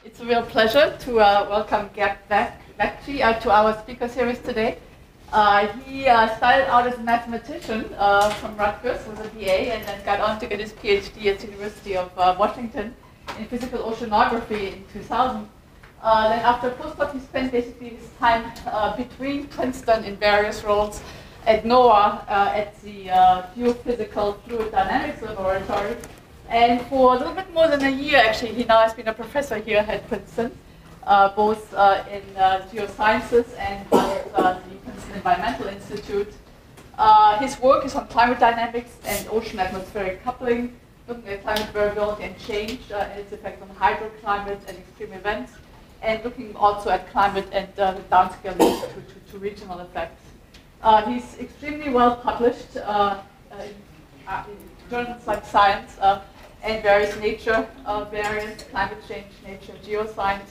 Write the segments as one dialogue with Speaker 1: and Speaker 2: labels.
Speaker 1: It's a real pleasure to welcome Gab Vecchi to our speaker series today. He started out as a mathematician from Rutgers with a BA and then got on to get his PhD at the University of Washington in physical oceanography in 2000. Then after postdoc, he spent basically his time between Princeton in various roles at NOAA at the Geophysical Fluid Dynamics Laboratory. And for a little bit more than a year, actually, he now has been a professor here at Princeton, both in geosciences and at the Princeton Environmental Institute. His work is on climate dynamics and ocean-atmospheric coupling, looking at climate variability and change and its effect on hydroclimate and extreme events, and looking also at climate and downscaling to regional effects. He's extremely well published in journals like Science and various nature variants, climate change, nature, geoscience.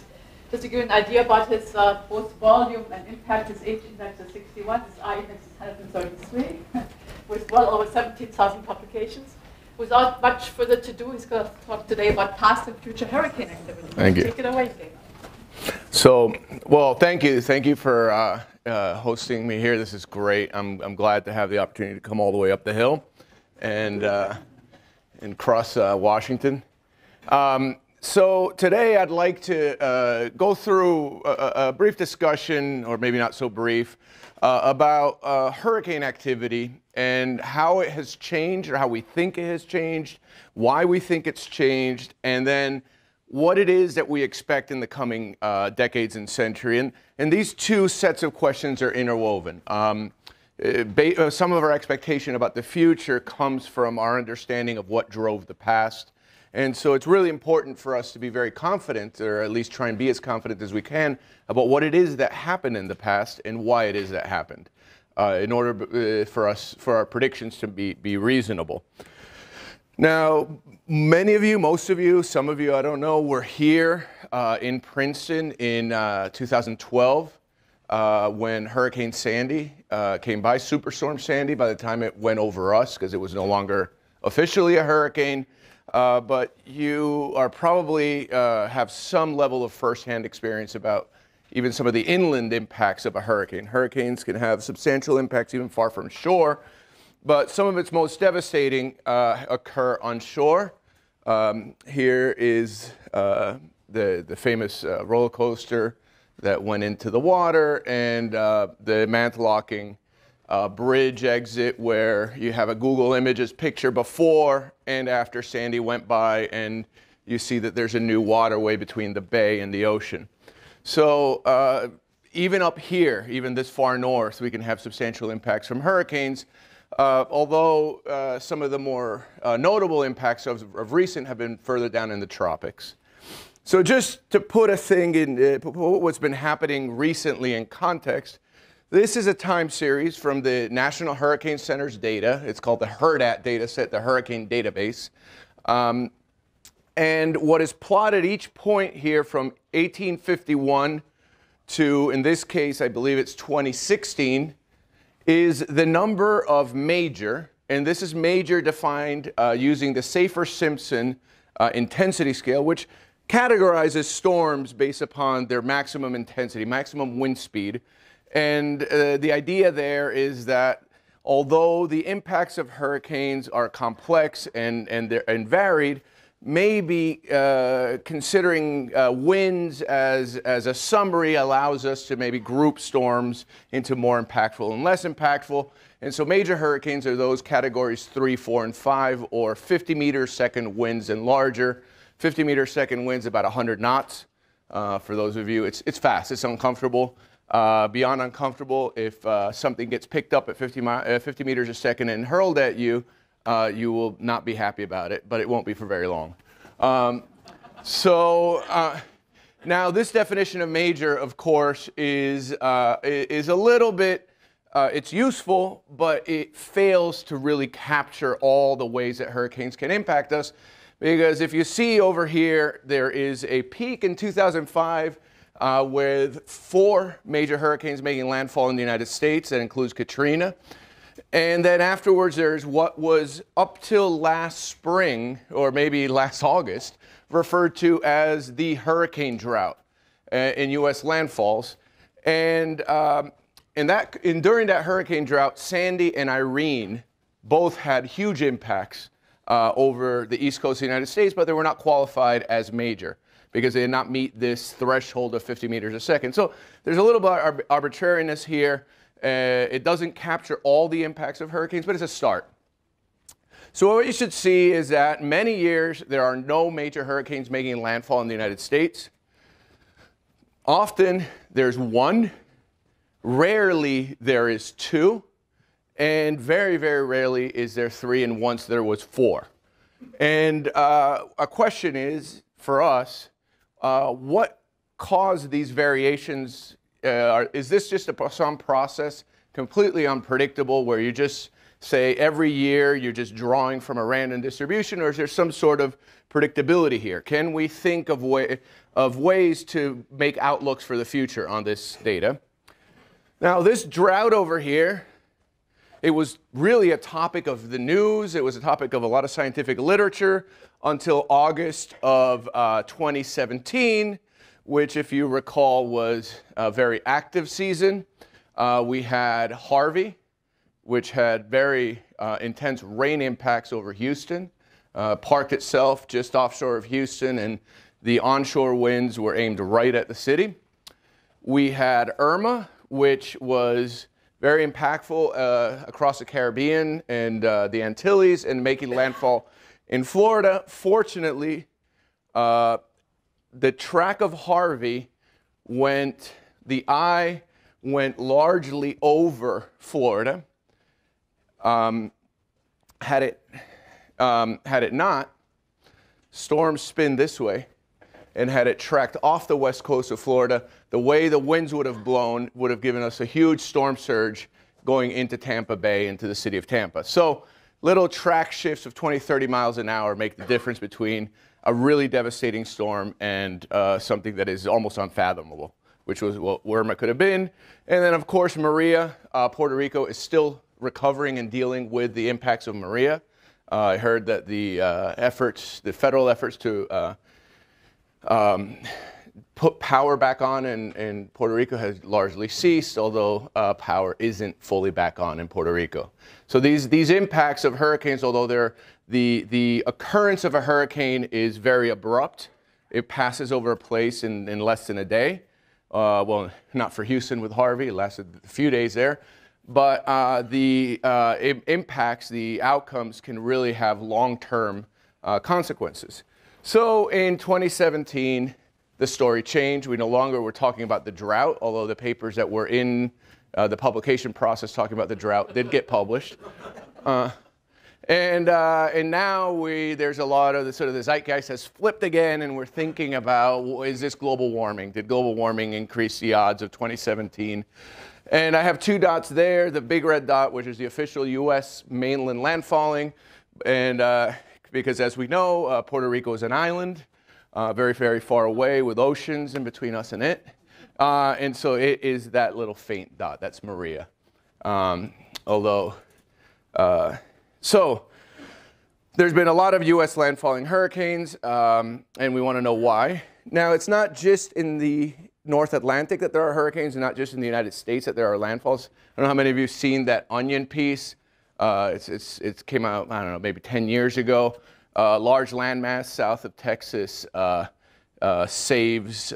Speaker 1: Just to give you an idea about his both volume and impact, his H index is 61, his I index is 133, with well over 17,000 publications. Without much further to do, he's going to talk today about past and future hurricane activity.
Speaker 2: Thank you.
Speaker 1: Take it away, Dave.
Speaker 2: So, well, thank you. Thank you for hosting me here. This is great. I'm glad to have the opportunity to come all the way up the hill and cross Washington. So today I'd like to go through a brief discussion, or maybe not so brief, about hurricane activity and how it has changed, or how we think it has changed, why we think it's changed, and then what it is that we expect in the coming decades and century. And these two sets of questions are interwoven. Some of our expectation about the future comes from our understanding of what drove the past. And so it's really important for us to be very confident, or at least try and be as confident as we can, about what it is that happened in the past and why it is that happened, in order for our predictions to be reasonable. Now, many of you, most of you, some of you, I don't know, were here in Princeton in 2012 when Hurricane Sandy came by, Superstorm Sandy, by the time it went over us, because it was no longer officially a hurricane. But you are probably have some level of firsthand experience about even some of the inland impacts of a hurricane. Hurricanes can have substantial impacts even far from shore, but some of its most devastating occur on shore. Here is the famous roller coaster that went into the water, and the Mantlocking bridge exit, where you have a Google Images picture before and after Sandy went by, and you see that there's a new waterway between the bay and the ocean. So even up here, even this far north, we can have substantial impacts from hurricanes, although some of the more notable impacts of recent have been further down in the tropics. So just to put a thing in, what's been happening recently in context, this is a time series from the National Hurricane Center's data. It's called the HURDAT data set, the Hurricane Database. And what is plotted each point here from 1851 to, in this case, I believe it's 2016, is the number of major, and this is major defined using the Safer-Simpson intensity scale, which categorizes storms based upon their maximum intensity, maximum wind speed. And the idea there is that although the impacts of hurricanes are complex and varied, maybe considering winds as a summary allows us to maybe group storms into more impactful and less impactful. And so major hurricanes are those categories 3, 4, and 5, or 50-meter-second winds and larger. 50-meter-second winds about 100 knots. For those of you, it's fast, it's uncomfortable. Beyond uncomfortable, if something gets picked up at 50 meters a second and hurled at you, you will not be happy about it, but it won't be for very long. Now this definition of major, of course, is a little bit, it's useful, but it fails to really capture all the ways that hurricanes can impact us. Because if you see over here, there is a peak in 2005 with 4 major hurricanes making landfall in the United States. That includes Katrina. And then afterwards, there's what was up till last spring, or maybe last August, referred to as the hurricane drought in U.S. landfalls. And during that hurricane drought, Sandy and Irene both had huge impacts over the east coast of the United States, but they were not qualified as major because they did not meet this threshold of 50 meters a second. So there's a little bit of arbitrariness here. It doesn't capture all the impacts of hurricanes, but it's a start. So what you should see is that many years there are no major hurricanes making landfall in the United States. Often there's one, rarely there is two, and very, very rarely is there three, and once there was four. And a question is, for us, what caused these variations? Is this just some process completely unpredictable where you just say every year you're just drawing from a random distribution, or is there some sort of predictability here? Can we think of ways to make outlooks for the future on this data? Now, this drought over here, it was really a topic of the news. It was a topic of a lot of scientific literature until August of 2017, which, if you recall, was a very active season. We had Harvey, which had very intense rain impacts over Houston, parked itself just offshore of Houston, and the onshore winds were aimed right at the city. We had Irma, which was very impactful across the Caribbean and the Antilles, and making landfall in Florida. Fortunately, the track of Harvey the eye went largely over Florida. Had it not, storms spin this way, and had it tracked off the west coast of Florida, the way the winds would have blown would have given us a huge storm surge going into Tampa Bay, into the city of Tampa. So little track shifts of 20, 30 miles an hour make the difference between a really devastating storm and something that is almost unfathomable, which was what Irma could have been. And then, of course, Maria. Puerto Rico is still recovering and dealing with the impacts of Maria. I heard that the federal efforts to put power back on in Puerto Rico has largely ceased, although power isn't fully back on in Puerto Rico. So these impacts of hurricanes, although the occurrence of a hurricane is very abrupt, it passes over a place in less than a day. Well, not for Houston with Harvey, it lasted a few days there. But the impacts, the outcomes can really have long-term consequences. So in 2017, the story changed. We no longer were talking about the drought, although the papers that were in the publication process talking about the drought did get published. And now there's a lot of the zeitgeist has flipped again, and we're thinking about, is this global warming? Did global warming increase the odds of 2017? And I have two dots there, the big red dot, which is the official U.S. mainland landfalling, and because as we know, Puerto Rico is an island, very, very far away with oceans in between us and it. And so it is that little faint dot, that's Maria. So there's been a lot of U.S. landfalling hurricanes, and we want to know why. Now, it's not just in the North Atlantic that there are hurricanes, and not just in the United States that there are landfalls. I don't know how many of you have seen that Onion piece. It came out, I don't know, maybe 10 years ago. Large landmass south of Texas saves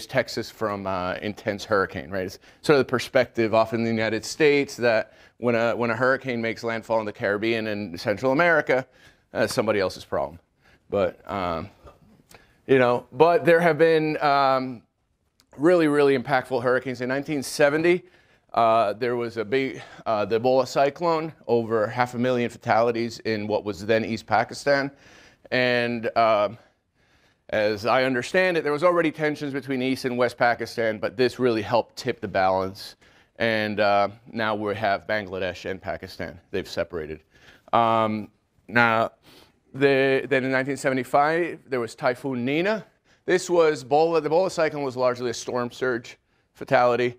Speaker 2: Texas from intense hurricane, right? It's sort of the perspective often in the United States that when a hurricane makes landfall in the Caribbean and Central America, that's somebody else's problem. But but there have been really, really impactful hurricanes. In 1970, there was a big, the Ebola cyclone, over 500,000 fatalities in what was then East Pakistan. And as I understand it, there was already tensions between East and West Pakistan, but this really helped tip the balance. And now we have Bangladesh and Pakistan. They've separated. Then in 1975, there was Typhoon Nina. This was the Ebola cyclone was largely a storm surge fatality.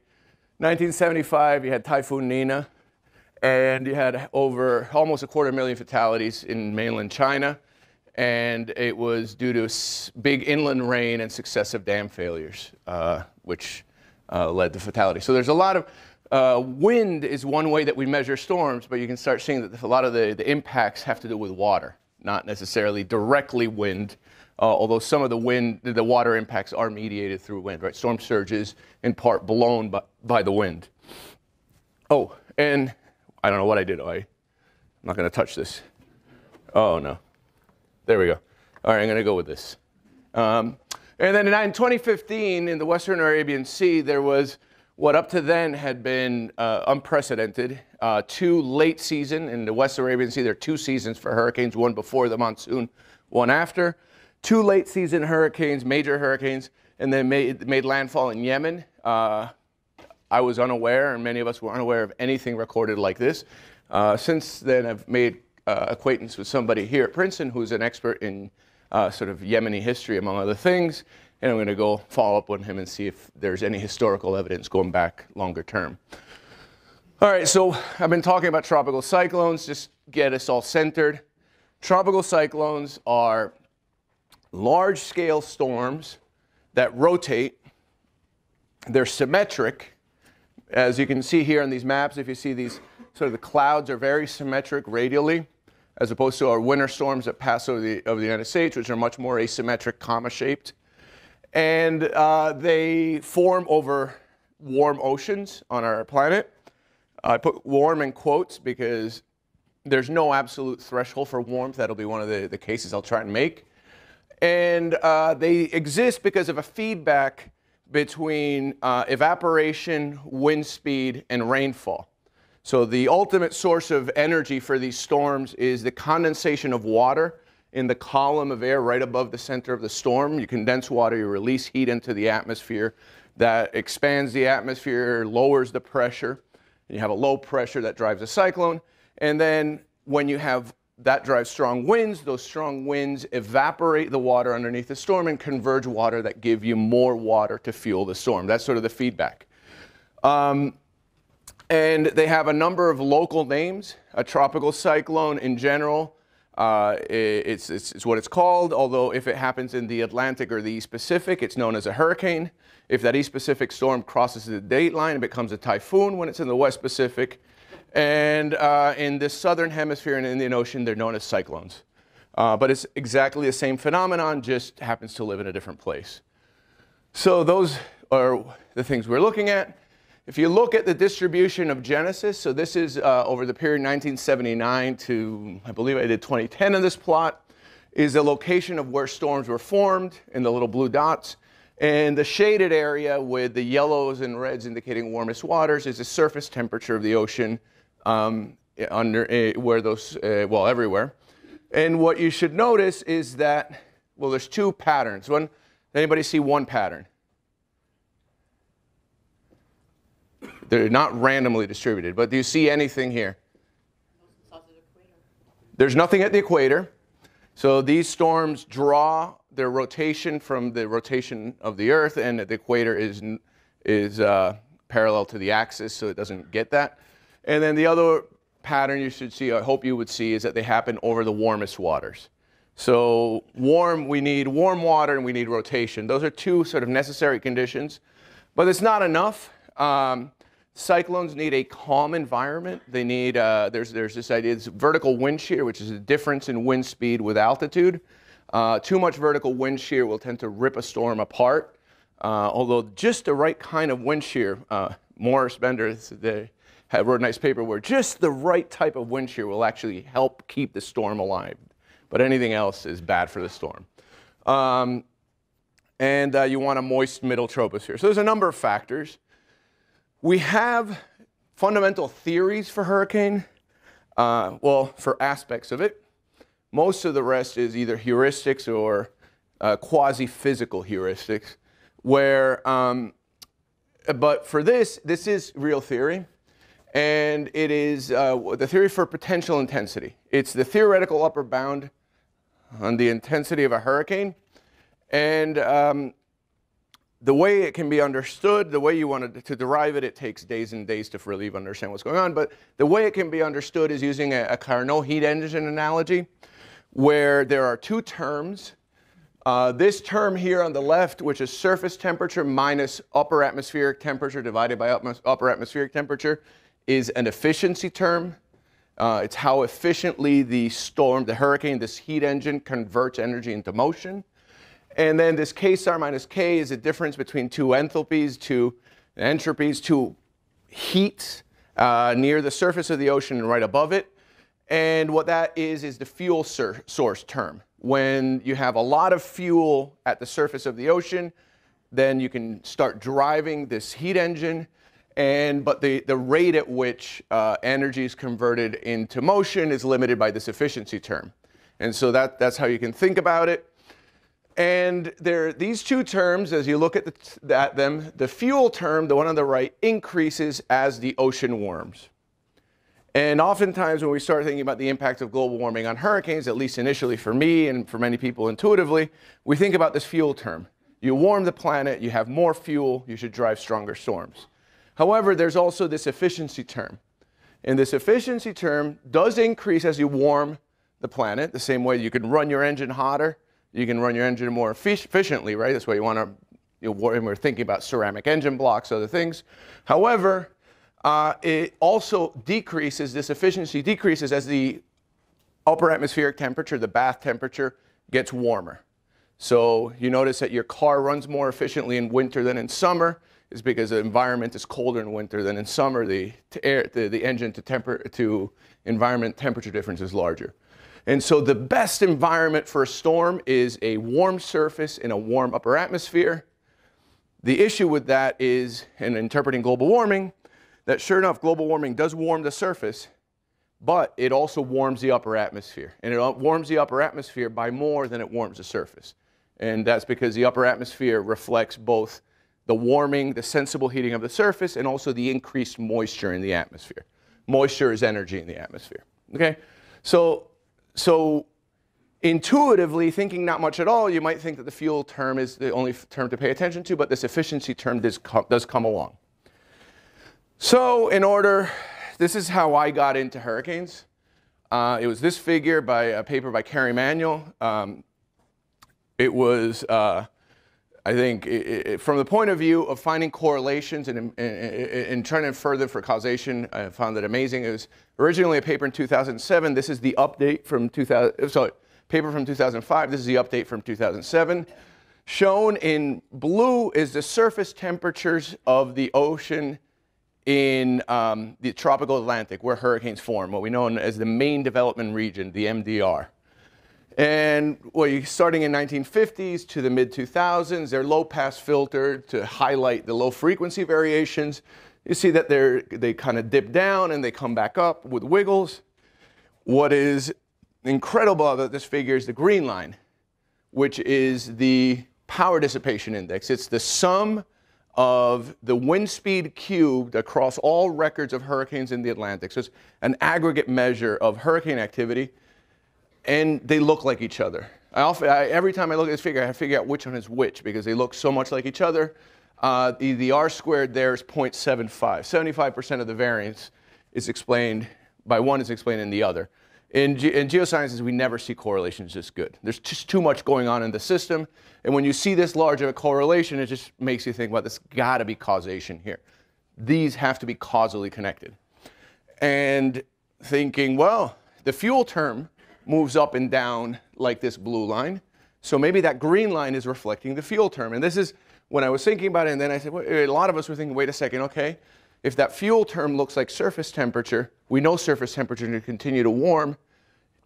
Speaker 2: 1975, you had Typhoon Nina. And you had over almost 250,000 fatalities in mainland China. And it was due to big inland rain and successive dam failures, which led to fatality. So there's a lot of wind is one way that we measure storms, but you can start seeing that a lot of the impacts have to do with water, not necessarily directly wind, although some of the water impacts are mediated through wind, right? Storm surges in part blown by the wind. Oh, and I don't know what I did. I'm not going to touch this. Oh, no. There we go. All right, I'm going to go with this. And then in 2015, in the Western Arabian Sea, there was what up to then had been unprecedented. 2 late season in the West Arabian Sea. There are 2 seasons for hurricanes, one before the monsoon, one after. 2 late season hurricanes, major hurricanes, and then made landfall in Yemen. I was unaware, and many of us were unaware of anything recorded like this. Since then, I've made acquaintance with somebody here at Princeton who's an expert in sort of Yemeni history, among other things. And I'm going to go follow up with him and see if there's any historical evidence going back longer term. All right, so I've been talking about tropical cyclones, just get us all centered. Tropical cyclones are large-scale storms that rotate. They're symmetric. As you can see here on these maps, if you see these, sort of the clouds are very symmetric radially, as opposed to our winter storms that pass over the United States, which are much more asymmetric, comma-shaped. And they form over warm oceans on our planet. I put warm in quotes because there's no absolute threshold for warmth. That'll be one of the cases I'll try and make. And they exist because of a feedback between evaporation, wind speed, and rainfall. So the ultimate source of energy for these storms is the condensation of water in the column of air right above the center of the storm. You condense water, you release heat into the atmosphere. That expands the atmosphere, lowers the pressure. You have a low pressure that drives a cyclone. And then when you have that drives strong winds, those strong winds evaporate the water underneath the storm and converge water that give you more water to fuel the storm. That's sort of the feedback. And they have a number of local names. A tropical cyclone in general, it's what it's called, although if it happens in the Atlantic or the East Pacific, it's known as a hurricane. If that East Pacific storm crosses the date line, it becomes a typhoon when it's in the West Pacific. And in the southern hemisphere and Indian Ocean, they're known as cyclones. But it's exactly the same phenomenon, just happens to live in a different place. So those are the things we're looking at. If you look at the distribution of genesis, so this is over the period 1979 to, I believe I did 2010 in this plot, is the location of where storms were formed in the little blue dots. And the shaded area with the yellows and reds indicating warmest waters is the surface temperature of the ocean where those, well, everywhere. And what you should notice is that, well, there's 2 patterns. Anybody see one pattern? They're not randomly distributed, but do you see anything here? There's nothing at the equator. So these storms draw their rotation from the rotation of the Earth, and the equator is parallel to the axis, so it doesn't get that. And then the other pattern you should see, I hope you would see, is that they happen over the warmest waters. So we need warm water and we need rotation. Those are 2 sort of necessary conditions, but it's not enough. Cyclones need a calm environment. They need, there's this idea, it's vertical wind shear, which is a difference in wind speed with altitude. Too much vertical wind shear will tend to rip a storm apart. Although just the right kind of wind shear, Morris Bender, they wrote a nice paper where just the right type of wind shear will actually help keep the storm alive. But anything else is bad for the storm. And you want a moist middle troposphere. So there's a number of factors. We have fundamental theories for hurricane, well, for aspects of it. Most of the rest is either heuristics or quasi-physical heuristics, where, but for this is real theory, and it is the theory for potential intensity. It's the theoretical upper bound on the intensity of a hurricane, and the way it can be understood, the way you want to derive it, it takes days and days to really understand what's going on. But the way it can be understood is using a Carnot heat engine analogy, where there are two terms. This term here on the left, which is surface temperature minus upper atmospheric temperature divided by upper atmospheric temperature, is an efficiency term. It's how efficiently the storm, the hurricane, this heat engine converts energy into motion. And then this K star minus K is a difference between two enthalpies, two entropies, two heats near the surface of the ocean and right above it. And what that is the fuel source term. When you have a lot of fuel at the surface of the ocean, then you can start driving this heat engine. But the rate at which energy is converted into motion is limited by this efficiency term. And so that's how you can think about it. And these two terms, as you look at them, the fuel term, the one on the right, increases as the ocean warms. And oftentimes when we start thinking about the impact of global warming on hurricanes, at least initially for me and for many people intuitively, we think about this fuel term. You warm the planet, you have more fuel, you should drive stronger storms. However, there's also this efficiency term. And this efficiency term does increase as you warm the planet, the same way you can run your engine hotter. You can run your engine more efficiently, right? That's why you want to, when we're thinking about ceramic engine blocks, other things. However, it also decreases, this efficiency decreases as the upper atmospheric temperature, the bath temperature, gets warmer. So you notice that your car runs more efficiently in winter than in summer. Is because the environment is colder in winter than in summer. The engine to environment temperature difference is larger. And so the best environment for a storm is a warm surface in a warm upper atmosphere. The issue with that is, in interpreting global warming, that sure enough, global warming does warm the surface, but it also warms the upper atmosphere. And it warms the upper atmosphere by more than it warms the surface. And that's because the upper atmosphere reflects both the warming, the sensible heating of the surface, and also the increased moisture in the atmosphere. Moisture is energy in the atmosphere. Okay? So intuitively, thinking not much at all, you might think that the fuel term is the only term to pay attention to, but this efficiency term does come along. So this is how I got into hurricanes. It was this figure by a paper by Carey Manuel. It was, I think, from the point of view of finding correlations and trying to infer them for causation, I found that amazing. It was originally a paper in 2007. This is the update from paper from 2005. This is the update from 2007. Shown in blue is the surface temperatures of the ocean in the tropical Atlantic, where hurricanes form, what we know as the main development region, the MDR. And starting in 1950s to the mid-2000s, they're low-pass filtered to highlight the low-frequency variations. You see that they kind of dip down and they come back up with wiggles. What is incredible about this figure is the green line, which is the power dissipation index. It's the sum of the wind speed cubed across all records of hurricanes in the Atlantic. So it's an aggregate measure of hurricane activity. And they look like each other. Every time I look at this figure, I have to figure out which one is which because they look so much like each other. The R squared there is 0.75. 75% of the variance is explained by one is explained in the other. In geosciences, we never see correlations this good. There's just too much going on in the system. And when you see this large of a correlation, it just makes you think, well, there's got to be causation here. These have to be causally connected. And thinking, well, the fuel term moves up and down like this blue line. So maybe that green line is reflecting the fuel term. And this is when I was thinking about it, and then I said, well, a lot of us were thinking, wait a second, okay, if that fuel term looks like surface temperature, we know surface temperature to continue to warm.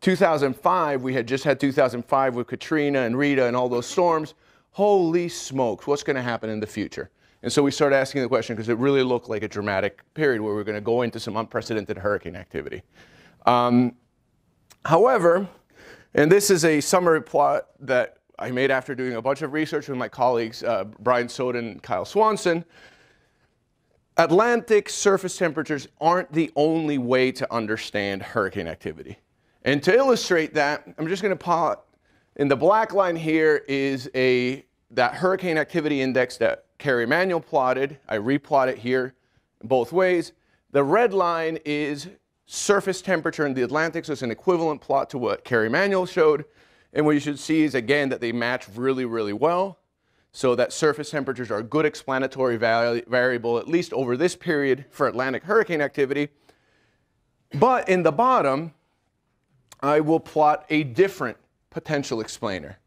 Speaker 2: 2005, we had just had 2005 with Katrina and Rita and all those storms. Holy smokes, what's going to happen in the future? And so we started asking the question because it really looked like a dramatic period where we're going to go into some unprecedented hurricane activity. However, and this is a summary plot that I made after doing a bunch of research with my colleagues, Brian Soden and Kyle Swanson. Atlantic surface temperatures aren't the only way to understand hurricane activity. And to illustrate that, I'm just going to plot, in the black line here is a that hurricane activity index that Kerry Emanuel plotted. I replot it here both ways. The red line is surface temperature in the Atlantic, so it's an equivalent plot to what Kerry Emanuel showed. And what you should see is, again, that they match really, really well. So that surface temperatures are a good explanatory variable, at least over this period for Atlantic hurricane activity. But in the bottom, I will plot a different potential explainer.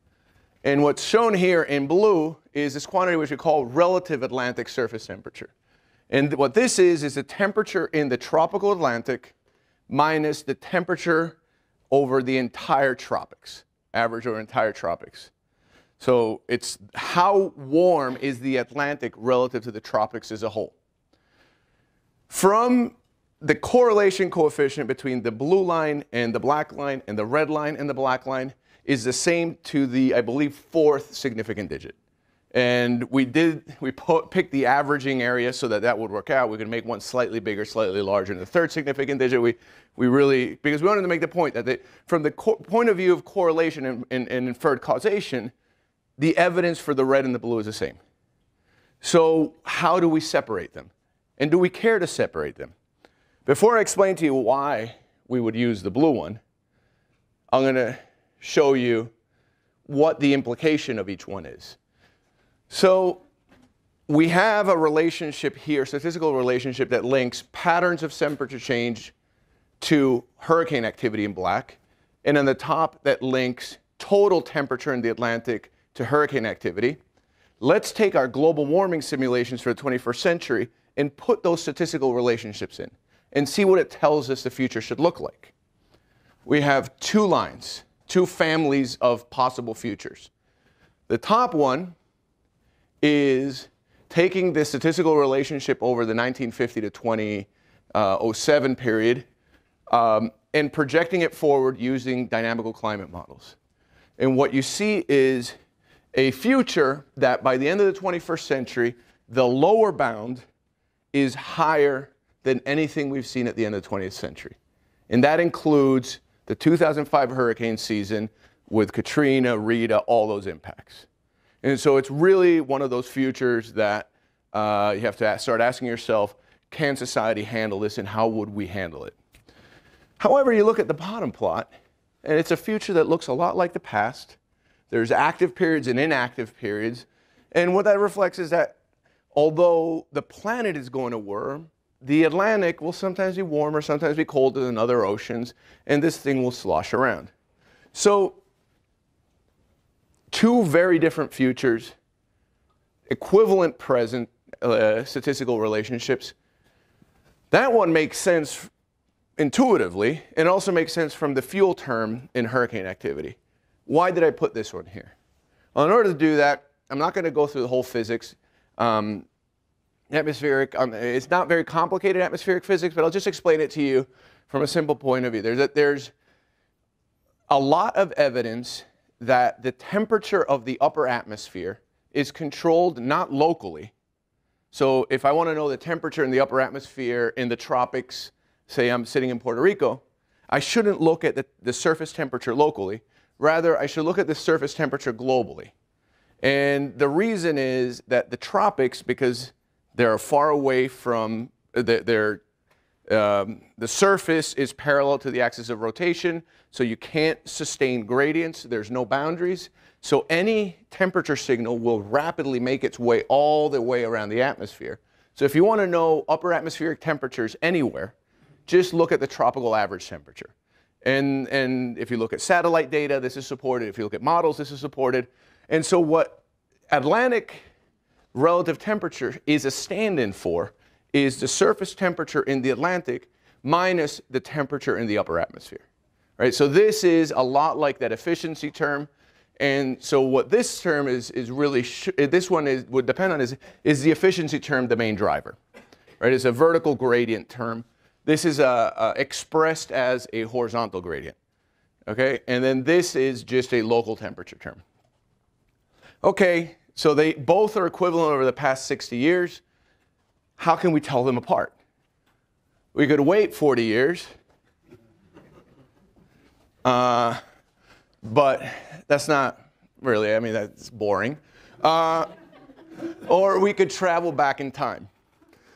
Speaker 2: And what's shown here in blue is this quantity which we call relative Atlantic surface temperature. And what this is the temperature in the tropical Atlantic minus the temperature over the entire tropics, average over entire tropics. So it's how warm is the Atlantic relative to the tropics as a whole. From the correlation coefficient between the blue line and the black line and the red line and the black line is the same to the, I believe, fourth significant digit. And we picked the averaging area so that would work out. We could make one slightly bigger, slightly larger. And the third significant digit, we really, because we wanted to make the point that from the point of view of correlation and inferred causation, the evidence for the red and the blue is the same. So how do we separate them? And do we care to separate them? Before I explain to you why we would use the blue one, I'm going to show you what the implication of each one is. So we have a relationship here, statistical relationship that links patterns of temperature change to hurricane activity in black, and on the top that links total temperature in the Atlantic to hurricane activity. Let's take our global warming simulations for the 21st century and put those statistical relationships in and see what it tells us the future should look like. We have two lines, two families of possible futures. The top one is taking the statistical relationship over the 1950 to 2007 period and projecting it forward using dynamical climate models. And what you see is a future that by the end of the 21st century, the lower bound is higher than anything we've seen at the end of the 20th century. And that includes the 2005 hurricane season with Katrina, Rita, all those impacts. And so it's really one of those futures that you have to start asking yourself, can society handle this and how would we handle it? However, you look at the bottom plot, and it's a future that looks a lot like the past. There's active periods and inactive periods. And what that reflects is that although the planet is going to warm, the Atlantic will sometimes be warmer, sometimes be colder than other oceans, and this thing will slosh around. So two very different futures, equivalent present statistical relationships. That one makes sense intuitively, and also makes sense from the fuel term in hurricane activity. Why did I put this one here? Well, in order to do that, I'm not going to go through the whole physics. Atmospheric, it's not very complicated atmospheric physics, but I'll just explain it to you from a simple point of view. There's a lot of evidence that the temperature of the upper atmosphere is controlled not locally. So if I want to know the temperature in the upper atmosphere in the tropics, say I'm sitting in Puerto Rico, I shouldn't look at the surface temperature locally. Rather, I should look at the surface temperature globally. And the reason is that the tropics, because they're far away from, the surface is parallel to the axis of rotation, so you can't sustain gradients, there's no boundaries. So any temperature signal will rapidly make its way all the way around the atmosphere. So if you want to know upper atmospheric temperatures anywhere, just look at the tropical average temperature. And if you look at satellite data, this is supported. If you look at models, this is supported. And so what Atlantic relative temperature is a stand-in for is the surface temperature in the Atlantic minus the temperature in the upper atmosphere. Right? So this is a lot like that efficiency term. And so what this term is really, this one would depend on is the efficiency term the main driver. Right? It's a vertical gradient term. This is expressed as a horizontal gradient. Okay? And then this is just a local temperature term. Okay, so they both are equivalent over the past 60 years. How can we tell them apart? We could wait 40 years, but that's not really, I mean, that's boring. Or we could travel back in time.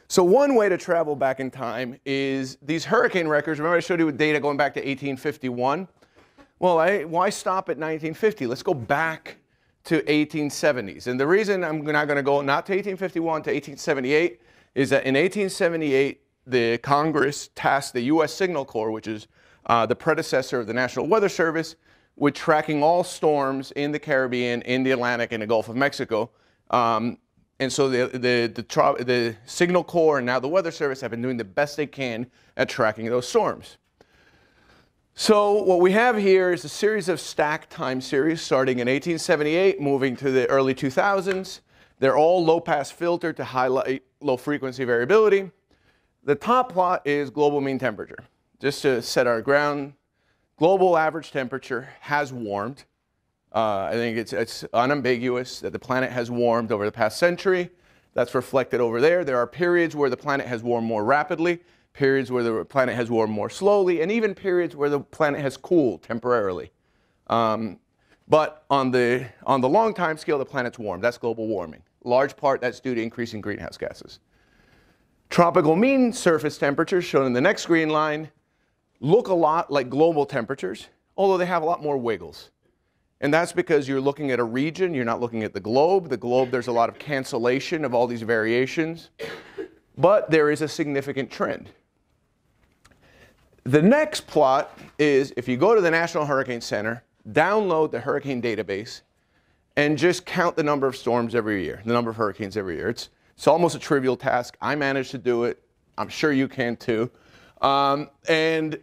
Speaker 2: So one way to travel back in time is these hurricane records. Remember I showed you with data going back to 1851? Well, why stop at 1950? Let's go back to 1870s. And the reason I'm not going to go not to 1851 to 1878 is that in 1878, the Congress tasked the U.S. Signal Corps, which is the predecessor of the National Weather Service, with tracking all storms in the Caribbean, in the Atlantic, and the Gulf of Mexico. And so the Signal Corps and now the Weather Service have been doing the best they can at tracking those storms. So what we have here is a series of stacked time series starting in 1878, moving to the early 2000s. They're all low-pass filtered to highlight low-frequency variability. The top plot is global mean temperature. Just to set our ground, global average temperature has warmed. I think it's unambiguous that the planet has warmed over the past century. That's reflected over there. There are periods where the planet has warmed more rapidly, periods where the planet has warmed more slowly, and even periods where the planet has cooled temporarily. But on the long time scale, the planet's warmed. That's global warming. Large part, that's due to increasing greenhouse gases. Tropical mean surface temperatures, shown in the next green line, look a lot like global temperatures, although they have a lot more wiggles. And that's because you're looking at a region, you're not looking at the globe. The globe, there's a lot of cancellation of all these variations. But there is a significant trend. The next plot is if you go to the National Hurricane Center, download the hurricane database, and just count the number of storms every year, the number of hurricanes every year. It's almost a trivial task. I managed to do it. I'm sure you can too. And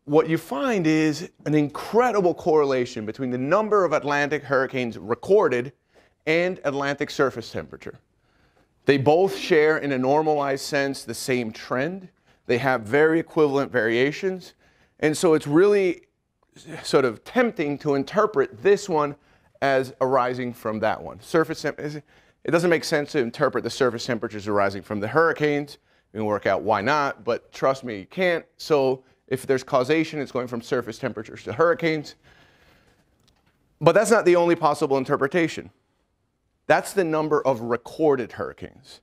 Speaker 2: what you find is an incredible correlation between the number of Atlantic hurricanes recorded and Atlantic surface temperature. They both share, in a normalized sense, the same trend. They have very equivalent variations. And so it's really sort of tempting to interpret this one as arising from that one. It doesn't make sense to interpret the surface temperatures arising from the hurricanes. You can work out why not, but trust me, you can't. So if there's causation, it's going from surface temperatures to hurricanes. But that's not the only possible interpretation. That's the number of recorded hurricanes.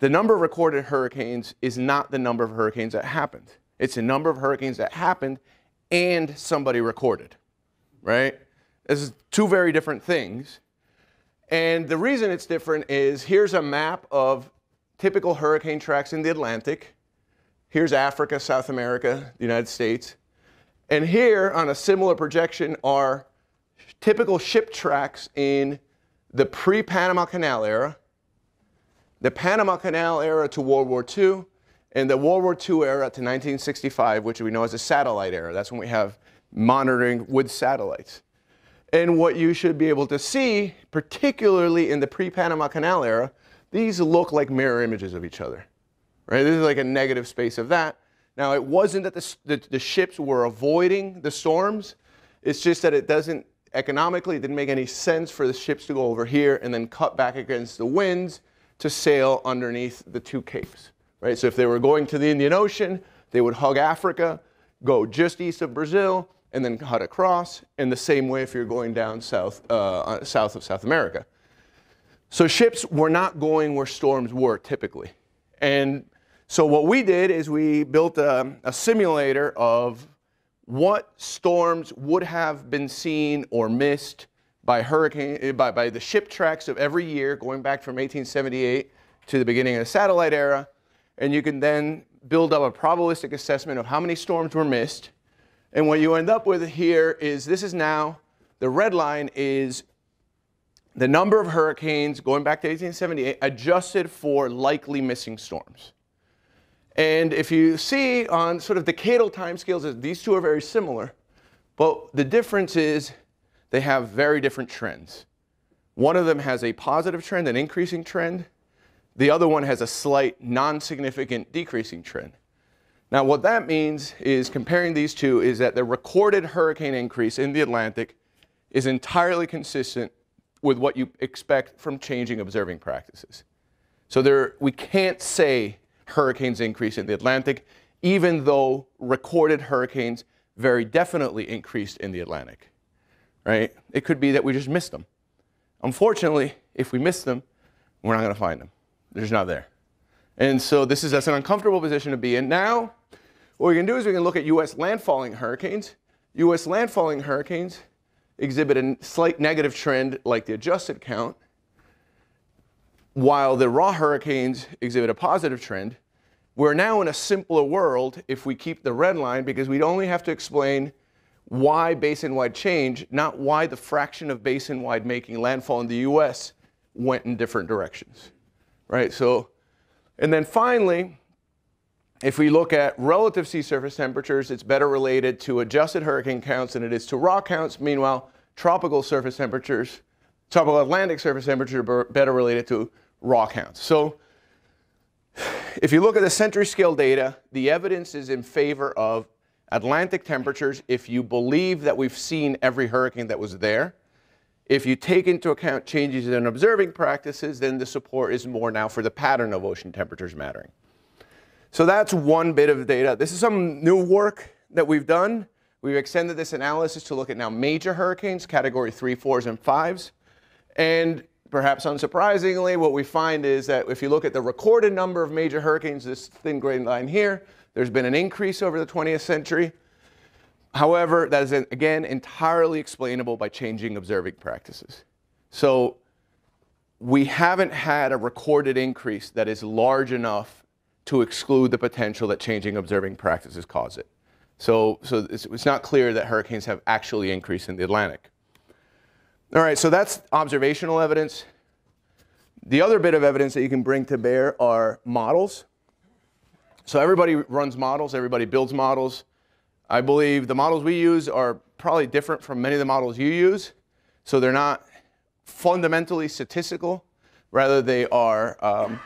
Speaker 2: The number of recorded hurricanes is not the number of hurricanes that happened. It's the number of hurricanes that happened and somebody recorded, right? This is two very different things. And the reason it's different is here's a map of typical hurricane tracks in the Atlantic. Here's Africa, South America, the United States. And here on a similar projection are typical ship tracks in the pre-Panama Canal era, the Panama Canal era to World War II, and the World War II era to 1965, which we know as the satellite era. That's when we have monitoring with satellites. And what you should be able to see, particularly in the pre-Panama Canal era, these look like mirror images of each other. Right? This is like a negative space of that. Now, it wasn't that the ships were avoiding the storms. It's just that it doesn't, economically, it didn't make any sense for the ships to go over here and then cut back against the winds to sail underneath the two capes. Right? So if they were going to the Indian Ocean, they would hug Africa, go just east of Brazil, and then cut across. In the same way if you're going down south of South America. So ships were not going where storms were typically. And so what we did is we built a simulator of what storms would have been seen or missed by the ship tracks of every year going back from 1878 to the beginning of the satellite era. And you can then build up a probabilistic assessment of how many storms were missed. And what you end up with here is this is now, the red line is the number of hurricanes going back to 1878 adjusted for likely missing storms. And if you see on sort of decadal timescales, these two are very similar, but the difference is they have very different trends. One of them has a positive trend, an increasing trend. The other one has a slight non-significant decreasing trend. Now what that means is, comparing these two, is that the recorded hurricane increase in the Atlantic is entirely consistent with what you expect from changing observing practices. So we can't say hurricanes increase in the Atlantic, even though recorded hurricanes very definitely increased in the Atlantic, right? It could be that we just missed them. Unfortunately, if we miss them, we're not going to find them. They're just not there. And so that's an uncomfortable position to be in. Now, what we can do is we can look at U.S. landfalling hurricanes. U.S. landfalling hurricanes exhibit a slight negative trend like the adjusted count, while the raw hurricanes exhibit a positive trend. We're now in a simpler world if we keep the red line, because we'd only have to explain why basin-wide change, not why the fraction of basin-wide making landfall in the U.S. went in different directions, right? So, and then finally, if we look at relative sea surface temperatures, it's better related to adjusted hurricane counts than it is to raw counts. Meanwhile, tropical Atlantic surface temperatures are better related to raw counts. So if you look at the century scale data, the evidence is in favor of Atlantic temperatures if you believe that we've seen every hurricane that was there. If you take into account changes in observing practices, then the support is more now for the pattern of ocean temperatures mattering. So that's one bit of data. This is some new work that we've done. We've extended this analysis to look at now major hurricanes, category 3, 4s, and 5s. And perhaps unsurprisingly, what we find is that if you look at the recorded number of major hurricanes, this thin gray line here, there's been an increase over the 20th century. However, that is, again, entirely explainable by changing observing practices. So we haven't had a recorded increase that is large enough to exclude the potential that changing observing practices cause it. So it's not clear that hurricanes have actually increased in the Atlantic. All right, so that's observational evidence. The other bit of evidence that you can bring to bear are models. So everybody runs models, everybody builds models. I believe the models we use are probably different from many of the models you use. So they're not fundamentally statistical. Rather, they are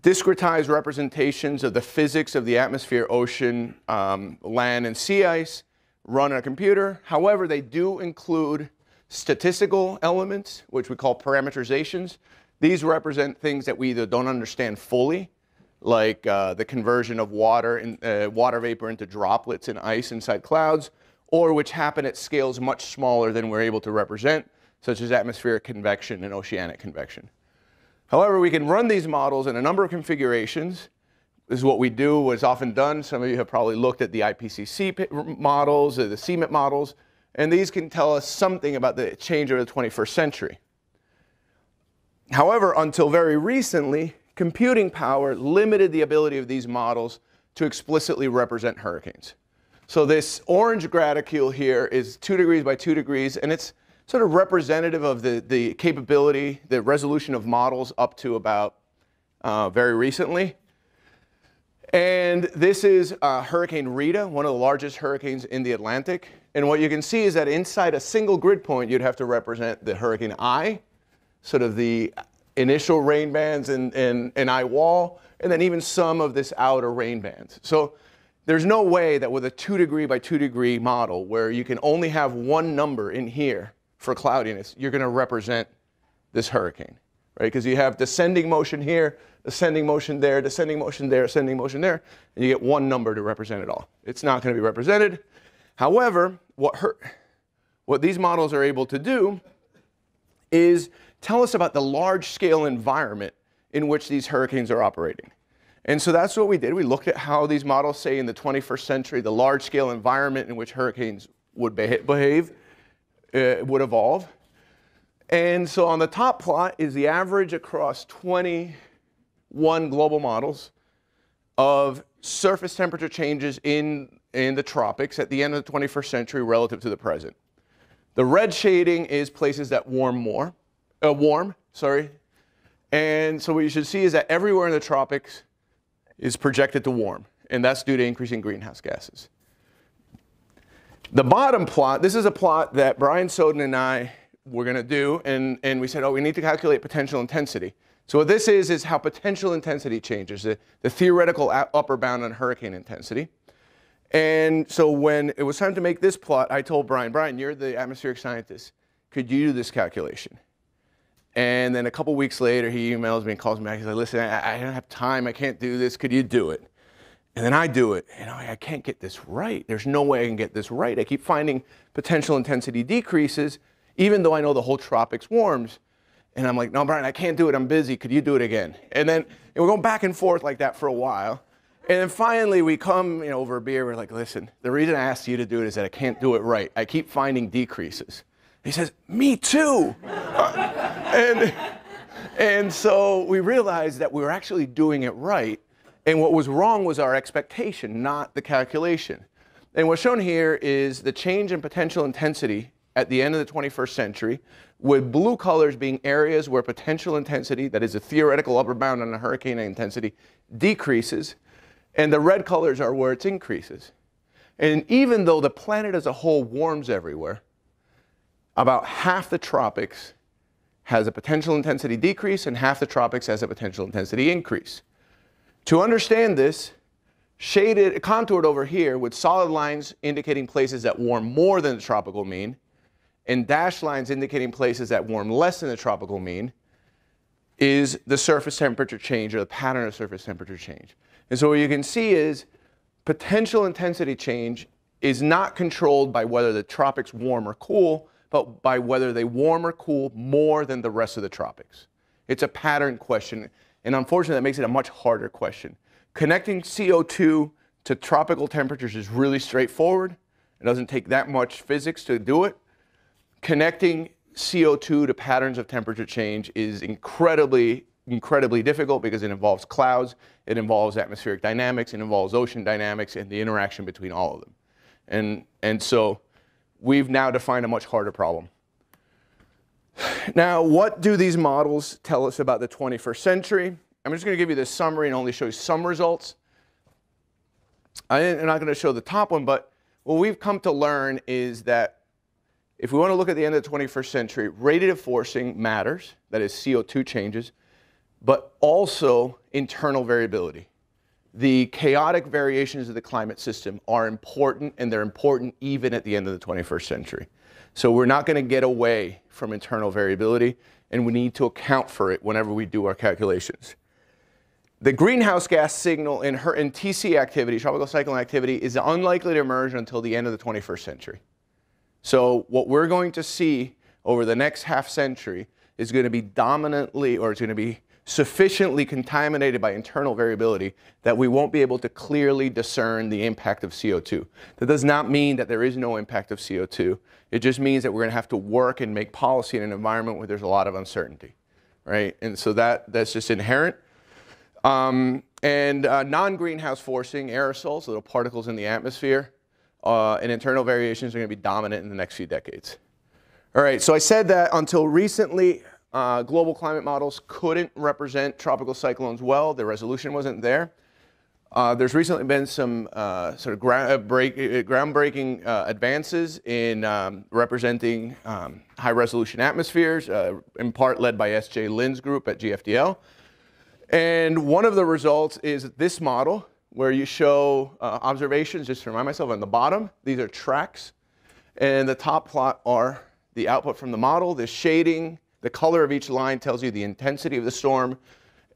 Speaker 2: discretized representations of the physics of the atmosphere, ocean, land, and sea ice run on a computer. However, they do include statistical elements, which we call parameterizations. These represent things that we either don't understand fully, like the conversion of water vapor into droplets in ice inside clouds, or which happen at scales much smaller than we're able to represent, such as atmospheric convection and oceanic convection. However, we can run these models in a number of configurations. This is what we do, what's often done. Some of you have probably looked at the IPCC models or the CMIT models, and these can tell us something about the change over the 21st century. However, until very recently, computing power limited the ability of these models to explicitly represent hurricanes. So this orange graticule here is 2 degrees by 2 degrees, and it's sort of representative of the capability, the resolution of models up to about very recently. And this is Hurricane Rita, one of the largest hurricanes in the Atlantic. And what you can see is that inside a single grid point, you'd have to represent the hurricane eye, sort of the initial rain bands and eye wall, and then even some of this outer rain bands. So there's no way that with a 2 degree by 2 degree model where you can only have one number in here for cloudiness, you're going to represent this hurricane, right? Because you have descending motion here, ascending motion there, descending motion there, ascending motion there, and you get one number to represent it all. It's not going to be represented. However, what these models are able to do is tell us about the large-scale environment in which these hurricanes are operating. And so that's what we did. We looked at how these models say in the 21st century, the large-scale environment in which hurricanes would behave, would evolve. And so on the top plot is the average across 21 global models of surface temperature changes in the tropics at the end of the 21st century relative to the present. The red shading is places that warm, and so what you should see is that everywhere in the tropics is projected to warm, and that's due to increasing greenhouse gases. The bottom plot, this is a plot that Brian Soden and I were going to do, and we said, oh, we need to calculate potential intensity. So what this is how potential intensity changes, the theoretical upper bound on hurricane intensity. And so when it was time to make this plot, I told Brian, you're the atmospheric scientist. Could you do this calculation? And then a couple weeks later, he emails me and calls me back. He's like, listen, I don't have time. I can't do this. Could you do it? And then I do it. And I can't get this right. There's no way I can get this right. I keep finding potential intensity decreases, even though I know the whole tropics warms. And I'm like, no, Brian, I can't do it. I'm busy. Could you do it again? And we're going back and forth like that for a while. And then finally we come, over a beer. We're like, listen, the reason I asked you to do it is that I can't do it right. I keep finding decreases. He says, me too. And so we realized that we were actually doing it right. And what was wrong was our expectation, not the calculation. And what's shown here is the change in potential intensity at the end of the 21st century, with blue colors being areas where potential intensity, that is a theoretical upper bound on the hurricane intensity, decreases, and the red colors are where it increases. And even though the planet as a whole warms everywhere, about half the tropics has a potential intensity decrease and half the tropics has a potential intensity increase. To understand this, contoured over here with solid lines indicating places that warm more than the tropical mean, and dashed lines indicating places that warm less than the tropical mean, is the surface temperature change, or the pattern of surface temperature change. And so what you can see is potential intensity change is not controlled by whether the tropics warm or cool, but by whether they warm or cool more than the rest of the tropics. It's a pattern question, and unfortunately that makes it a much harder question. Connecting CO2 to tropical temperatures is really straightforward. It doesn't take that much physics to do it. Connecting CO2 to patterns of temperature change is incredibly difficult because it involves clouds, it involves atmospheric dynamics, it involves ocean dynamics, and the interaction between all of them. And so we've now defined a much harder problem. Now, what do these models tell us about the 21st century? I'm just going to give you this summary and only show you some results. I'm not going to show the top one, but what we've come to learn is that if we want to look at the end of the 21st century, radiative forcing matters, that is CO2 changes, but also internal variability. The chaotic variations of the climate system are important, and they're important even at the end of the 21st century. So we're not going to get away from internal variability, and we need to account for it whenever we do our calculations. The greenhouse gas signal in TC activity, tropical cyclone activity, is unlikely to emerge until the end of the 21st century. So what we're going to see over the next half century is going to be dominantly, or it's going to be sufficiently contaminated by internal variability that we won't be able to clearly discern the impact of CO2. That does not mean that there is no impact of CO2. It just means that we're going to have to work and make policy in an environment where there's a lot of uncertainty, right? And so that's just inherent. Non-greenhouse forcing, aerosols, little particles in the atmosphere, and internal variations are going to be dominant in the next few decades. All right, so I said that until recently, global climate models couldn't represent tropical cyclones well. The resolution wasn't there. There's recently been some sort of groundbreaking advances in representing high-resolution atmospheres, in part led by S.J. Lin's group at GFDL. And one of the results is this model, where you show observations, just to remind myself, on the bottom, these are tracks. And the top plot are the output from the model. The shading, the color of each line tells you the intensity of the storm,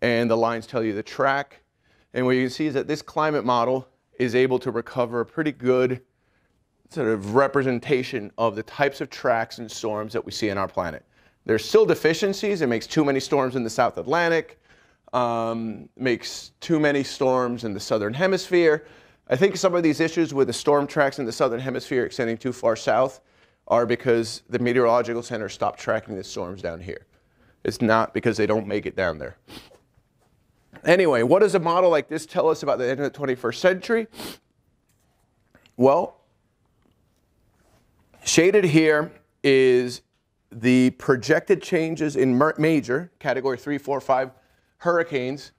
Speaker 2: and the lines tell you the track. And what you can see is that this climate model is able to recover a pretty good sort of representation of the types of tracks and storms that we see on our planet. There's still deficiencies. It makes too many storms in the South Atlantic. Makes too many storms in the southern hemisphere. I think some of these issues with the storm tracks in the southern hemisphere extending too far south are because the meteorological center stopped tracking the storms down here. It's not because they don't make it down there. Anyway, what does a model like this tell us about the end of the 21st century? Well, shaded here is the projected changes in major, category 3, 4, 5, hurricanes,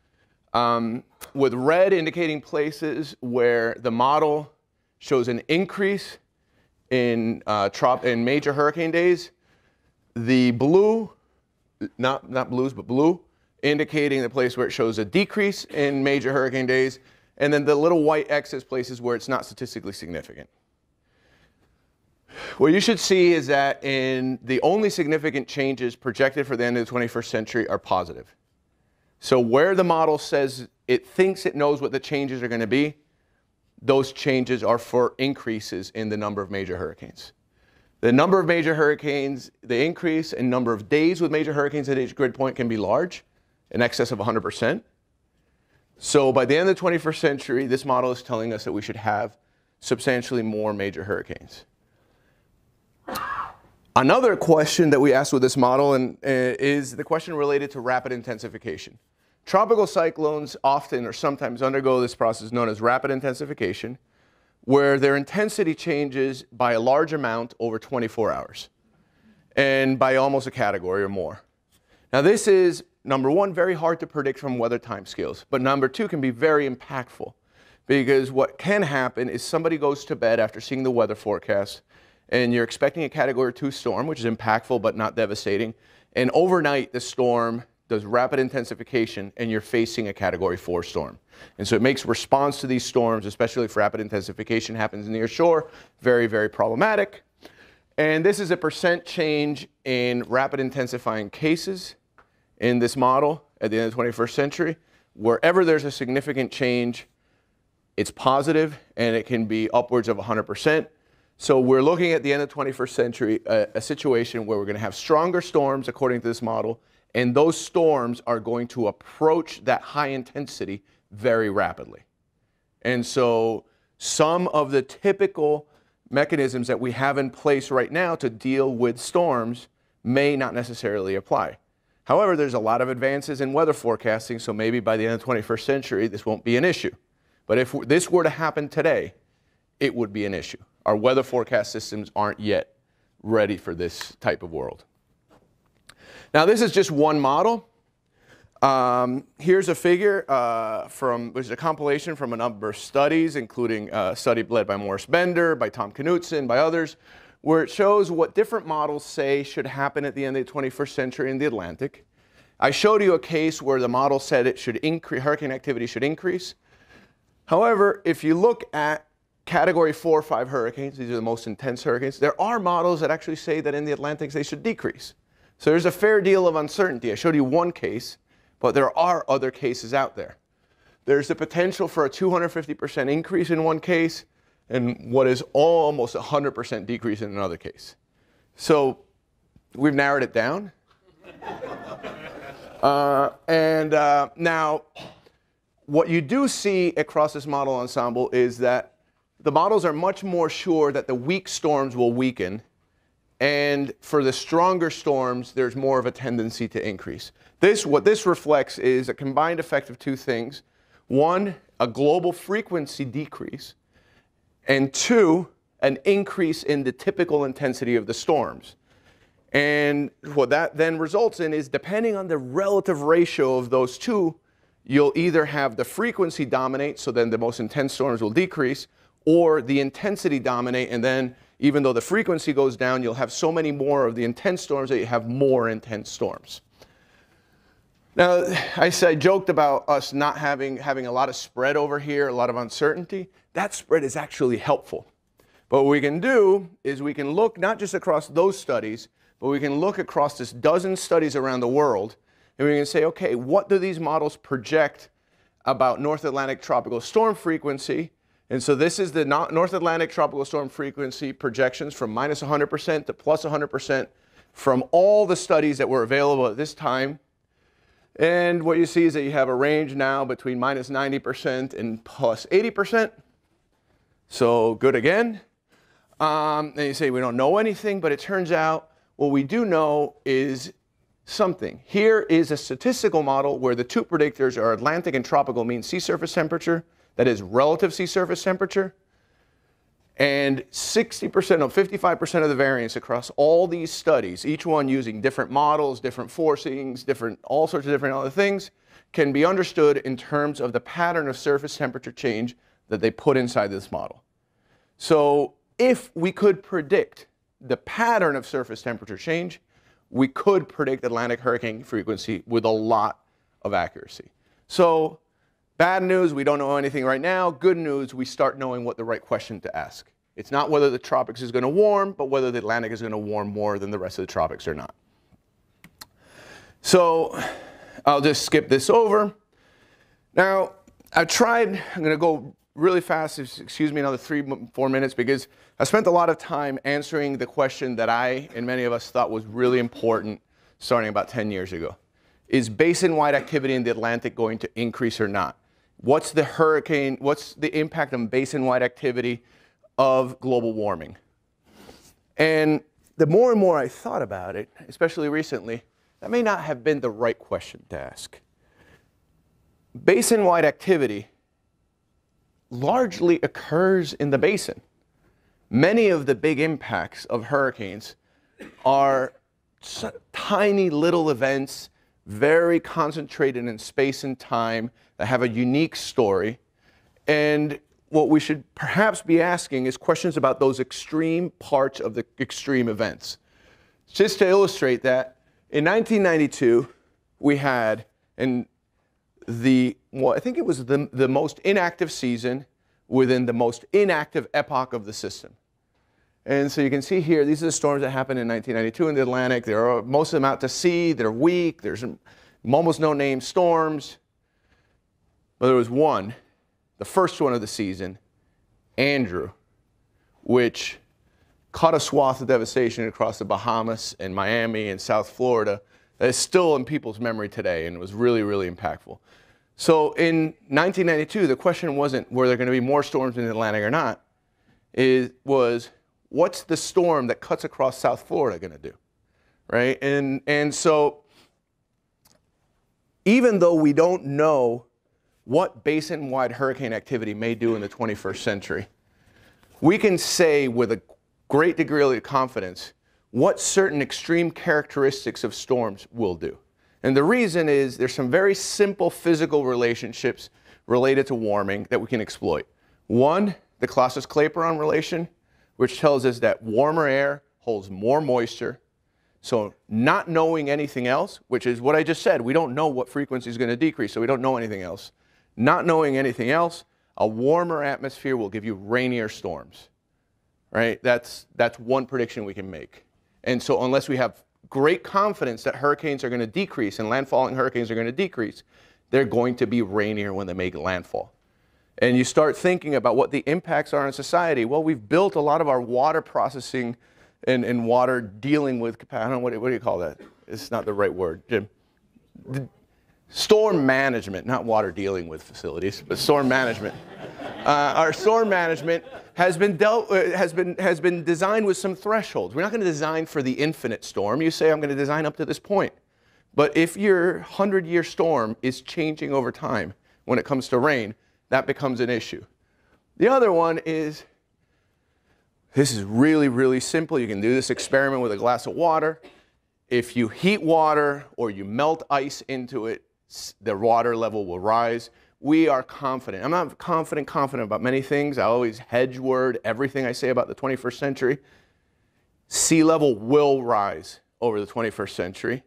Speaker 2: with red indicating places where the model shows an increase in major hurricane days. The blue, not blues, but blue, indicating the place where it shows a decrease in major hurricane days. And then the little white X is places where it's not statistically significant. What you should see is that the only significant changes projected for the end of the 21st century are positive. So where the model says it thinks it knows what the changes are going to be, those changes are for increases in the number of major hurricanes. The number of major hurricanes, the increase in number of days with major hurricanes at each grid point can be large, in excess of 100%. So by the end of the 21st century, this model is telling us that we should have substantially more major hurricanes. Another question that we asked with this model is the question related to rapid intensification. Tropical cyclones often or sometimes undergo this process known as rapid intensification, where their intensity changes by a large amount over 24 hours and by almost a category or more. Now this is, number one, very hard to predict from weather timescales, but number two, can be very impactful, because what can happen is somebody goes to bed after seeing the weather forecast and you're expecting a category 2 storm, which is impactful but not devastating, and overnight the storm does rapid intensification and you're facing a category 4 storm. And so it makes response to these storms, especially if rapid intensification happens near shore, very, very problematic. And this is a percent change in rapid intensifying cases in this model at the end of the 21st century. Wherever there's a significant change, it's positive and it can be upwards of 100%. So we're looking at the end of the 21st century, a situation where we're going to have stronger storms according to this model, and those storms are going to approach that high intensity very rapidly. And so some of the typical mechanisms that we have in place right now to deal with storms may not necessarily apply. However, there's a lot of advances in weather forecasting, so maybe by the end of the 21st century, this won't be an issue. But if this were to happen today, it would be an issue. Our weather forecast systems aren't yet ready for this type of world. Now, this is just one model. Here's a figure which is a compilation from a number of studies, including a study led by Morris Bender, by Tom Knutson, by others, where it shows what different models say should happen at the end of the 21st century in the Atlantic. I showed you a case where the model said it should increase, hurricane activity should increase. However, if you look at category 4 or 5 hurricanes, these are the most intense hurricanes, there are models that actually say that in the Atlantic they should decrease. So there's a fair deal of uncertainty. I showed you one case, but there are other cases out there. There's the potential for a 250% increase in one case and what is almost 100% decrease in another case. So we've narrowed it down. Now, what you do see across this model ensemble is that the models are much more sure that the weak storms will weaken, and for the stronger storms, there's more of a tendency to increase. What this reflects is a combined effect of two things. One, a global frequency decrease, and two, an increase in the typical intensity of the storms. And what that then results in is, depending on the relative ratio of those two, you'll either have the frequency dominate, so then the most intense storms will decrease, or the intensity dominate, and then even though the frequency goes down, you'll have so many more of the intense storms that you have more intense storms. Now, I joked about us not having a lot of spread over here, a lot of uncertainty. That spread is actually helpful. But what we can do is we can look not just across those studies, but we can look across this dozen studies around the world, and we can say, okay, what do these models project about North Atlantic tropical storm frequency? And so this is the North Atlantic tropical storm frequency projections from minus 100% to plus 100% from all the studies that were available at this time. And what you see is that you have a range now between minus 90% and plus 80%. So good again. And you say we don't know anything, but it turns out what we do know is something. Here is a statistical model where the two predictors are Atlantic and tropical mean sea surface temperature, that is relative sea surface temperature, and 60% or 55% of the variance across all these studies, each one using different models, different forcings, all sorts of different other things, can be understood in terms of the pattern of surface temperature change that they put inside this model. So if we could predict the pattern of surface temperature change, we could predict Atlantic hurricane frequency with a lot of accuracy. So bad news, we don't know anything right now. Good news, we start knowing what the right question to ask. It's not whether the tropics is going to warm, but whether the Atlantic is going to warm more than the rest of the tropics or not. So I'll just skip this over. Now, I'm going to go really fast, excuse me, another 3-4 minutes, because I spent a lot of time answering the question that I and many of us thought was really important starting about 10 years ago. Is basin-wide activity in the Atlantic going to increase or not? What's the impact on basin-wide activity of global warming? And the more and more I thought about it, especially recently, that may not have been the right question to ask. Basin-wide activity largely occurs in the basin. Many of the big impacts of hurricanes are tiny little events, very concentrated in space and time, that have a unique story. And what we should perhaps be asking is questions about those extreme parts of the extreme events. Just to illustrate that, in 1992, we had, I think it was the most inactive season within the most inactive epoch of the system. And so you can see here, these are the storms that happened in 1992 in the Atlantic. Most of them out to sea, they're weak, there's almost no named storms. But there was one, the first one of the season, Andrew, which cut a swath of devastation across the Bahamas and Miami and South Florida that is still in people's memory today, and it was really, really impactful. So in 1992, the question wasn't were there going to be more storms in the Atlantic or not. It was, what's the storm that cuts across South Florida going to do, right? And so even though we don't know what basin-wide hurricane activity may do in the 21st century, we can say with a great degree of confidence what certain extreme characteristics of storms will do. And the reason is there's some very simple physical relationships related to warming that we can exploit. One, the Clausius-Clapeyron relation, which tells us that warmer air holds more moisture. So not knowing anything else, which is what I just said, we don't know what frequency is going to decrease, so we don't know anything else. Not knowing anything else, a warmer atmosphere will give you rainier storms, right? That's one prediction we can make. And so unless we have great confidence that hurricanes are going to decrease and landfalling hurricanes are going to decrease, they're going to be rainier when they make landfall. And you start thinking about what the impacts are on society. Well, we've built a lot of our water processing and water dealing with, I don't know, what do you call that? It's not the right word, Jim. Storm management, not water dealing with facilities, but storm management. Our storm management has been designed with some thresholds. We're not going to design for the infinite storm. You say, I'm going to design up to this point. But if your 100-year storm is changing over time when it comes to rain, that becomes an issue. The other one is, this is really, really simple. You can do this experiment with a glass of water. If you heat water or you melt ice into it, the water level will rise. We are confident. I'm not confident about many things. I always hedge word everything I say about the 21st century. Sea level will rise over the 21st century.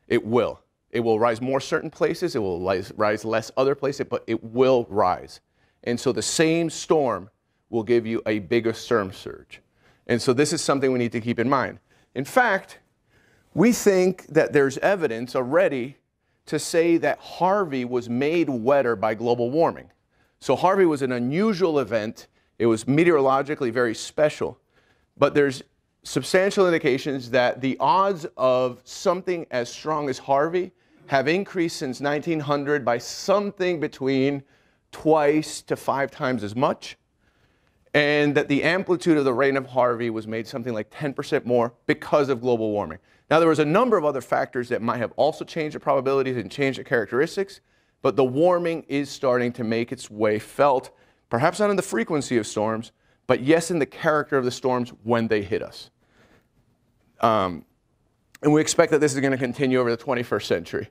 Speaker 2: It will. It will rise more certain places. It will rise less other places, but it will rise. And so the same storm will give you a bigger storm surge. And so this is something we need to keep in mind. In fact, we think that there's evidence already to say that Harvey was made wetter by global warming. So Harvey was an unusual event. It was meteorologically very special. But there's substantial indications that the odds of something as strong as Harvey have increased since 1900 by something between twice to 5 times as much. And that the amplitude of the rain of Harvey was made something like 10% more because of global warming. Now, there was a number of other factors that might have also changed the probabilities and changed the characteristics, but the warming is starting to make its way felt, perhaps not in the frequency of storms, but yes, in the character of the storms when they hit us. And we expect that this is going to continue over the 21st century.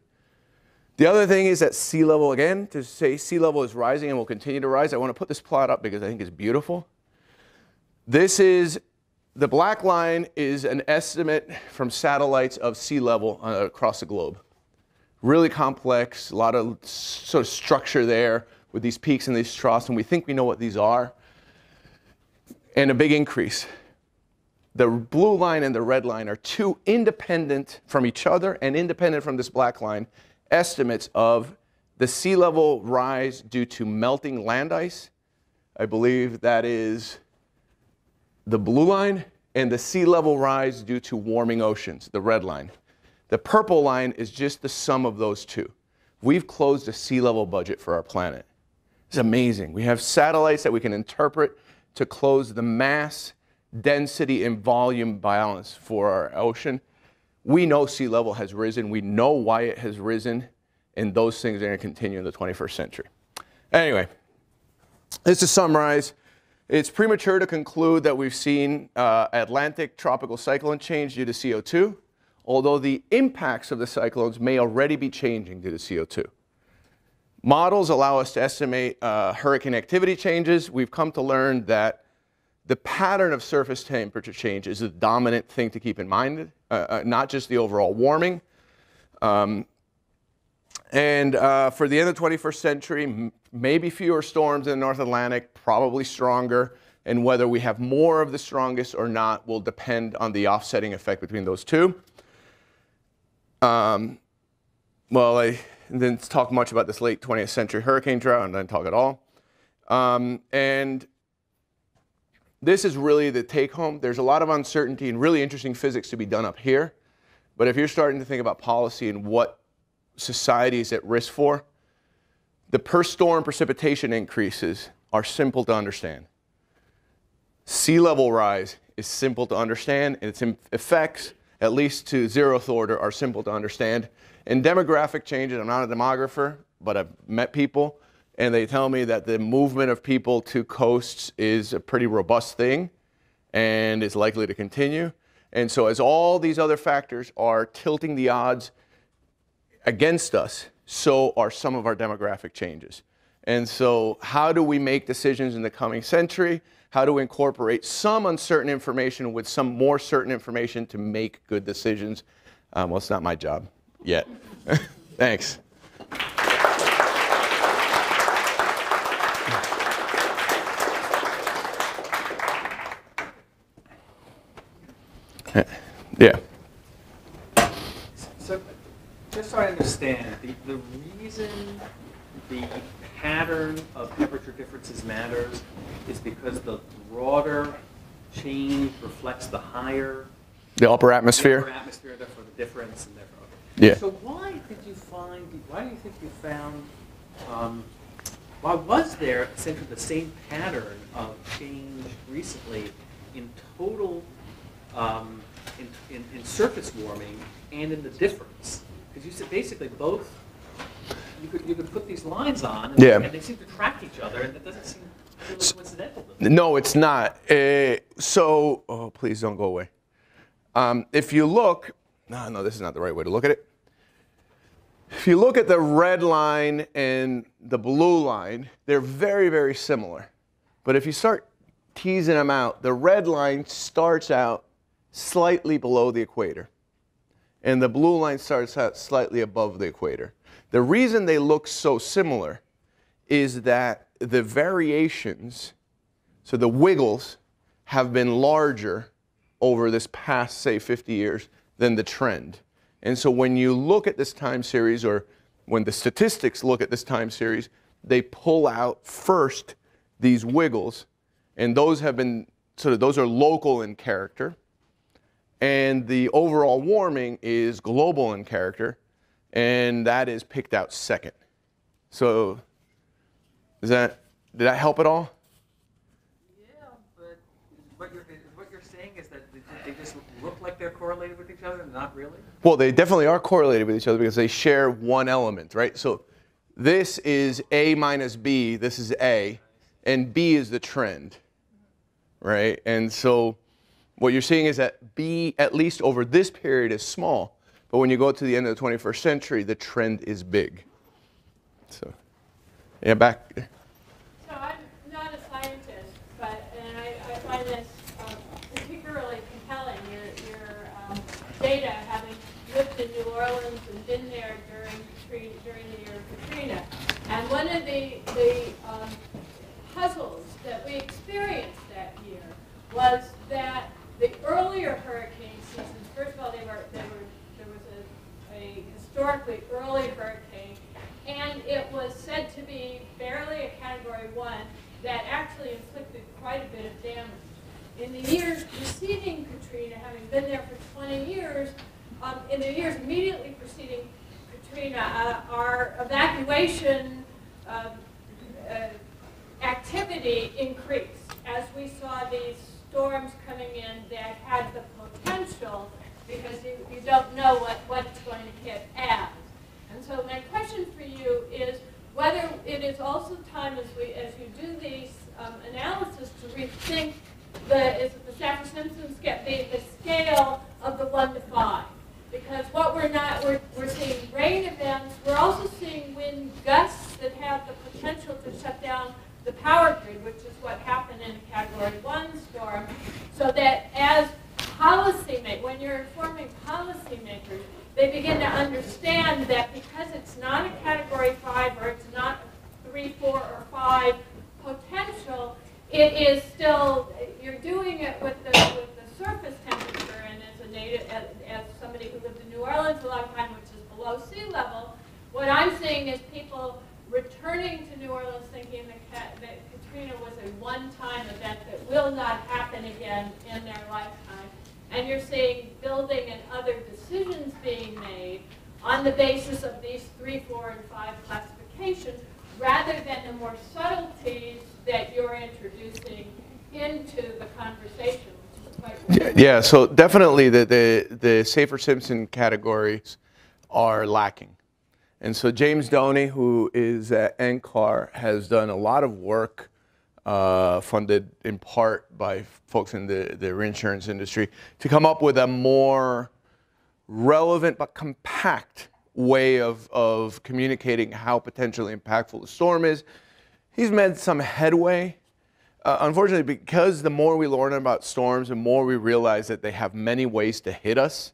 Speaker 2: The other thing is that sea level, again, to say sea level is rising and will continue to rise, I want to put this plot up because I think it's beautiful. This is, the black line is an estimate from satellites of sea level across the globe. Really complex, a lot of sort of structure there with these peaks and these troughs, and we think we know what these are. And a big increase. The blue line and the red line are two independent from each other and independent from this black line estimates of the sea level rise due to melting land ice I believe that is the blue line, and the sea level rise due to warming oceans, the red line. The purple line is just the sum of those two. We've closed a sea level budget for our planet. It's amazing. We have satellites that we can interpret to close the mass, density, and volume balance for our ocean. We know sea level has risen. We know why it has risen, and those things are going to continue in the 21st century. Anyway, just to summarize, it's premature to conclude that we've seen Atlantic tropical cyclone change due to CO2, although the impacts of the cyclones may already be changing due to CO2. Models allow us to estimate hurricane activity changes. We've come to learn that the pattern of surface temperature change is the dominant thing to keep in mind, not just the overall warming. For the end of the 21st century, maybe fewer storms in the North Atlantic, probably stronger, and whether we have more of the strongest or not will depend on the offsetting effect between those two. Well, I didn't talk much about this late 20th century hurricane drought, and I didn't talk at all. And this is really the take home. There's a lot of uncertainty and really interesting physics to be done up here. But if you're starting to think about policy and what society is at risk for, the per storm precipitation increases are simple to understand. Sea level rise is simple to understand, and its effects, at least to 0th order, are simple to understand. And demographic changes, I'm not a demographer, but I've met people, and they tell me that the movement of people to coasts is a pretty robust thing and is likely to continue. And so as all these other factors are tilting the odds against us, so are some of our demographic changes. And so how do we make decisions in the coming century? How do we incorporate some uncertain information with some more certain information to make good decisions? Well, it's not my job yet. Thanks. Yeah.
Speaker 3: So, just so I understand, the reason the pattern of temperature differences matters is because the broader change reflects the higher...
Speaker 2: The upper atmosphere?
Speaker 3: The upper atmosphere, therefore the difference, and therefore...
Speaker 2: Yeah.
Speaker 3: So why do you think you found, why was there essentially the same pattern of change recently in total, in surface warming and in the difference? Because you said basically both, you could put these lines on and,
Speaker 2: yeah,
Speaker 3: and they seem to track each other, and it doesn't seem really coincidental.
Speaker 2: No, it's not. Oh, please don't go away. If you look, no, this is not the right way to look at it. If you look at the red line and the blue line, they're very, very similar. But if you start teasing them out, the red line starts out slightly below the equator, and the blue line starts out slightly above the equator. The reason they look so similar is that the variations, so the wiggles, have been larger over this past, say, 50 years than the trend. And so when you look at this time series, or when the statistics look at this time series, they pull out first these wiggles, and those have been those are local in character, and the overall warming is global in character, and that is picked out second. So did that help at all?
Speaker 3: Yeah, but what you're saying is that they just look like they're correlated with each other, and not really?
Speaker 2: Well, they definitely are correlated with each other because they share one element, right? So this is A minus B, this is A, and B is the trend, right? And so what you're seeing is that B, at least over this period, is small. But when you go to the end of the 21st century, the trend is big. So, yeah, back.
Speaker 4: So I'm not a scientist, and I find this particularly compelling, your data, having lived in New Orleans and been there during the year of Katrina. And one of the puzzles that we experienced that year was that the earlier hurricane seasons, first of all, there was a historically early hurricane, and it was said to be barely a Category 1, that actually inflicted quite a bit of damage. In the years preceding Katrina, having been there for 20 years, in the years immediately preceding Katrina, our evacuation activity increased as we saw these storms coming in that had the potential, because you don't know what it's going to hit as. And so my question for you is whether it is also time as you do these analysis to rethink the Saffir-Simpson scale, the scale of the 1 to 5. Because what we're seeing rain events, we're also seeing wind gusts that have the potential to shut down the power grid, which is what happened in a Category 1 storm. So that as when you're informing policymakers, they begin to understand that because it's not a Category 5 or it's not 3, 4, or 5 potential, it is still, you're doing it with the surface temperature, and as a native, as somebody who lived in New Orleans a long time, which is below sea level, what I'm seeing is people returning to New Orleans thinking that Katrina was a one-time event that will not happen again in their lifetime. And you're seeing building and other decisions being made on the basis of these 3, 4, and 5 classifications, rather than the more subtleties that you're introducing into the conversation, which is quite
Speaker 2: Yeah, so definitely the Saffir-Simpson categories are lacking. And so James Doney, who is at NCAR, has done a lot of work funded in part by folks in the reinsurance industry to come up with a more relevant but compact way of communicating how potentially impactful the storm is. He's made some headway. Unfortunately, because the more we learn about storms, the more we realize that they have many ways to hit us.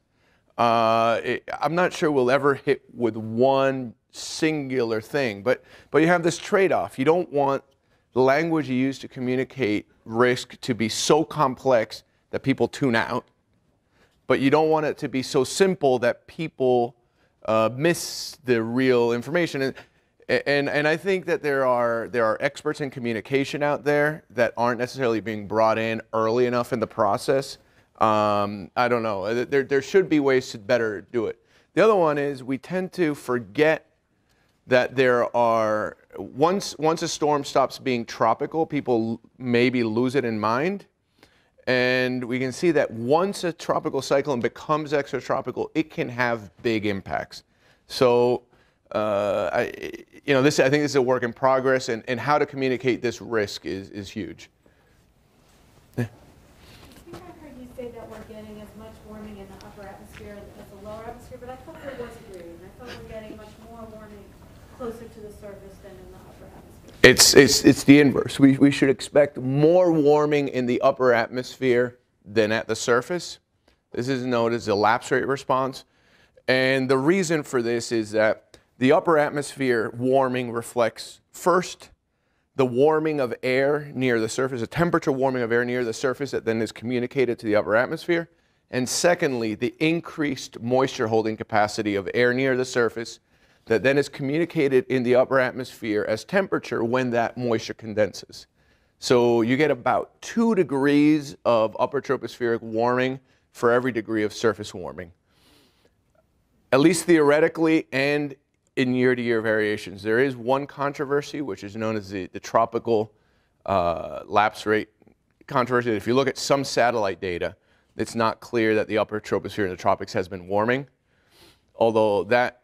Speaker 2: I'm not sure we'll ever hit with one singular thing, but you have this trade-off. You don't want the language you use to communicate risk to be so complex that people tune out, but you don't want it to be so simple that people miss the real information. And I think that there are experts in communication out there that aren't necessarily being brought in early enough in the process. I don't know. There should be ways to better do it. The other one is we tend to forget that there are, once a storm stops being tropical, people maybe lose it in mind. And we can see that once a tropical cyclone becomes extratropical, it can have big impacts. So, I think this is a work in progress, and how to communicate this risk is huge.
Speaker 5: I think I heard you say that we're getting as much warming in the upper atmosphere as the lower atmosphere, but I thought there was agreement. I thought we're getting much more warming closer to the surface than in the upper atmosphere.
Speaker 2: It's the inverse. We should expect more warming in the upper atmosphere than at the surface. This is known as the lapse rate response. And the reason for this is that the upper atmosphere warming reflects, first, the warming of air near the surface, a temperature warming of air near the surface that then is communicated to the upper atmosphere. And secondly, the increased moisture holding capacity of air near the surface that then is communicated in the upper atmosphere as temperature when that moisture condenses. So you get about 2 degrees of upper tropospheric warming for every degree of surface warming. At least theoretically and in year-to-year variations. There is one controversy, which is known as the tropical lapse rate controversy. If you look at some satellite data, it's not clear that the upper troposphere in the tropics has been warming, although that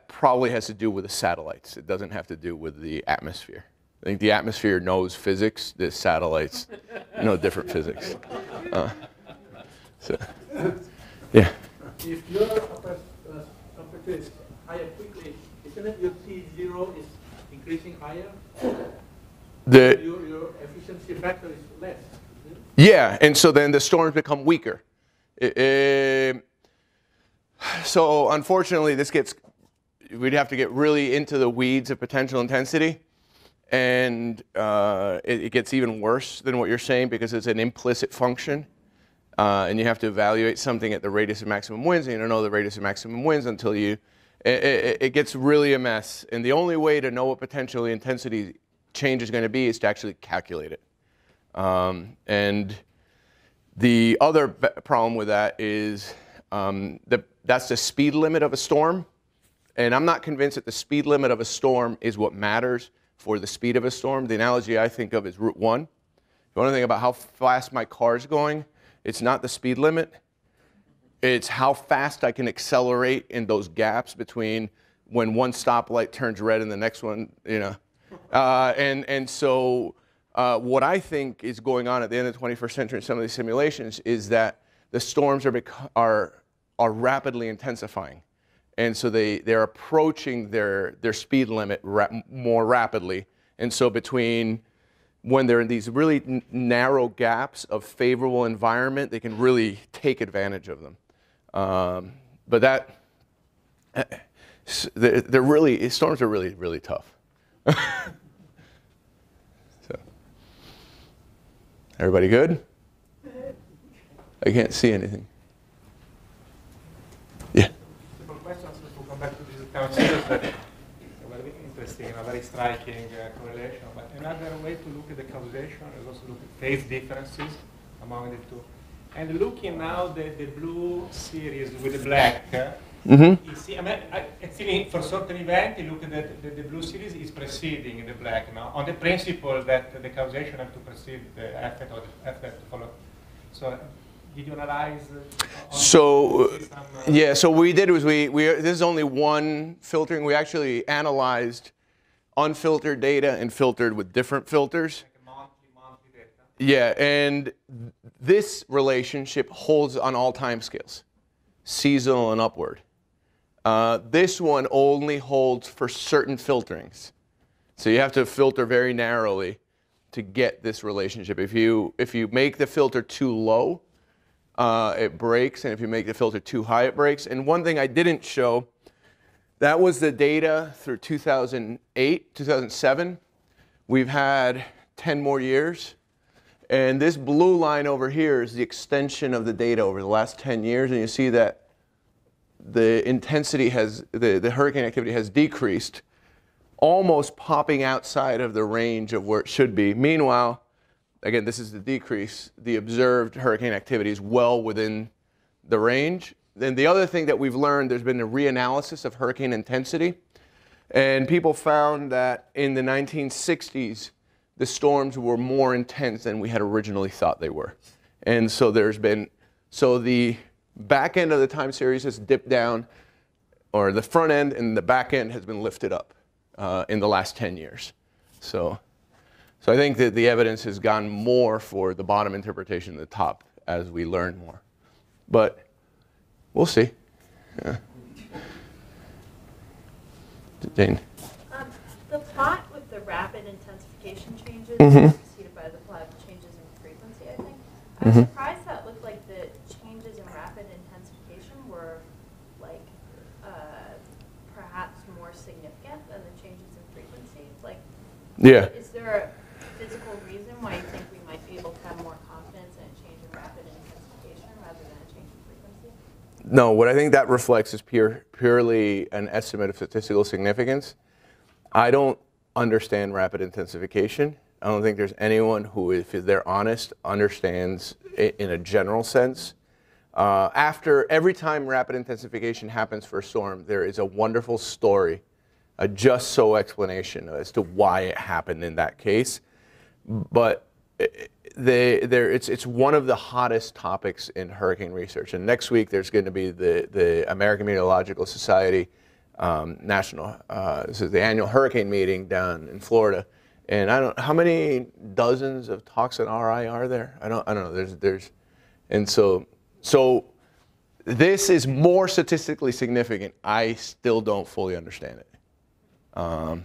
Speaker 2: probably has to do with the satellites. It doesn't have to do with the atmosphere. I think the atmosphere knows physics. The satellites know different physics. Yeah.
Speaker 6: If your upper temperature is higher quickly, isn't it your T0 is increasing higher? Your efficiency factor is less.
Speaker 2: Yeah, and so then the storms become weaker. So unfortunately, we'd have to get really into the weeds of potential intensity, and it gets even worse than what you're saying because it's an implicit function, and you have to evaluate something at the radius of maximum winds, and you don't know the radius of maximum winds until it gets really a mess. And the only way to know what potential intensity change is going to be is to actually calculate it. And the other problem with that is that's the speed limit of a storm. And I'm not convinced that the speed limit of a storm is what matters for the speed of a storm. The analogy I think of is Route 1. If you want to think about how fast my car is going, it's not the speed limit. It's how fast I can accelerate in those gaps between when one stoplight turns red and the next one, you know. So what I think is going on at the end of the 21st century in some of these simulations is that the storms are rapidly intensifying. And so they're approaching their speed limit more rapidly. And so between when they're in these really narrow gaps of favorable environment, they can really take advantage of them. But storms are really, really tough. So, everybody good? I can't see anything. Yeah.
Speaker 7: Simple questions to come back to this time series that are very interesting and a very striking correlation. But another way to look at the causation is also look at phase differences among the two. And looking now at the blue series with the black, you see, I mean, actually for certain event, you look at the blue series is preceding the black now, on the principle that the causation have to precede the effect or the effect to follow. So, did you analyze?
Speaker 2: So, yeah. So what we did was this is only one filtering. We actually analyzed unfiltered data and filtered with different filters.
Speaker 7: Monthly data.
Speaker 2: Yeah, and this relationship holds on all time scales, seasonal and upward. This one only holds for certain filterings. So you have to filter very narrowly to get this relationship. If you make the filter too low, it breaks, and if you make the filter too high, it breaks. And one thing I didn't show, that was the data through 2008, 2007. We've had 10 more years. And this blue line over here is the extension of the data over the last 10 years. And you see that the intensity the hurricane activity has decreased, almost popping outside of the range of where it should be. Meanwhile, again, this is the decrease. The observed hurricane activity is well within the range. Then the other thing that we've learned, there's been a reanalysis of hurricane intensity. And people found that in the 1960s, the storms were more intense than we had originally thought they were. And so the back end of the time series has dipped down, or the front end and the back end has been lifted up in the last 10 years. So I think that the evidence has gone more for the bottom interpretation than the top as we learn more. But we'll see. Yeah. Jane.
Speaker 5: The plot with the rapid intensification changes preceded by the plot of changes in frequency, I think. I was surprised that looked like the changes in rapid intensification were like perhaps more significant than the changes in frequency. Like,
Speaker 2: Yeah.
Speaker 5: is there a physical reason why you think we might be able to have more confidence in a change in rapid intensification rather than a change in frequency?
Speaker 2: No, what I think that reflects is purely an estimate of statistical significance. I don't understand rapid intensification. I don't think there's anyone who, if they're honest, understands it in a general sense. After every time rapid intensification happens for a storm, there is a wonderful story, a just so explanation as to why it happened in that case. But it's one of the hottest topics in hurricane research. And next week there's going to be the American Meteorological Society this is the annual hurricane meeting down in Florida. And I don't, how many dozens of talks on RI are there? I don't know. And so this is more statistically significant. I still don't fully understand it. Yeah.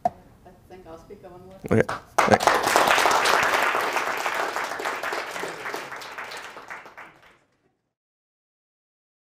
Speaker 1: I think I'll speak on one more.
Speaker 2: Okay. Thanks.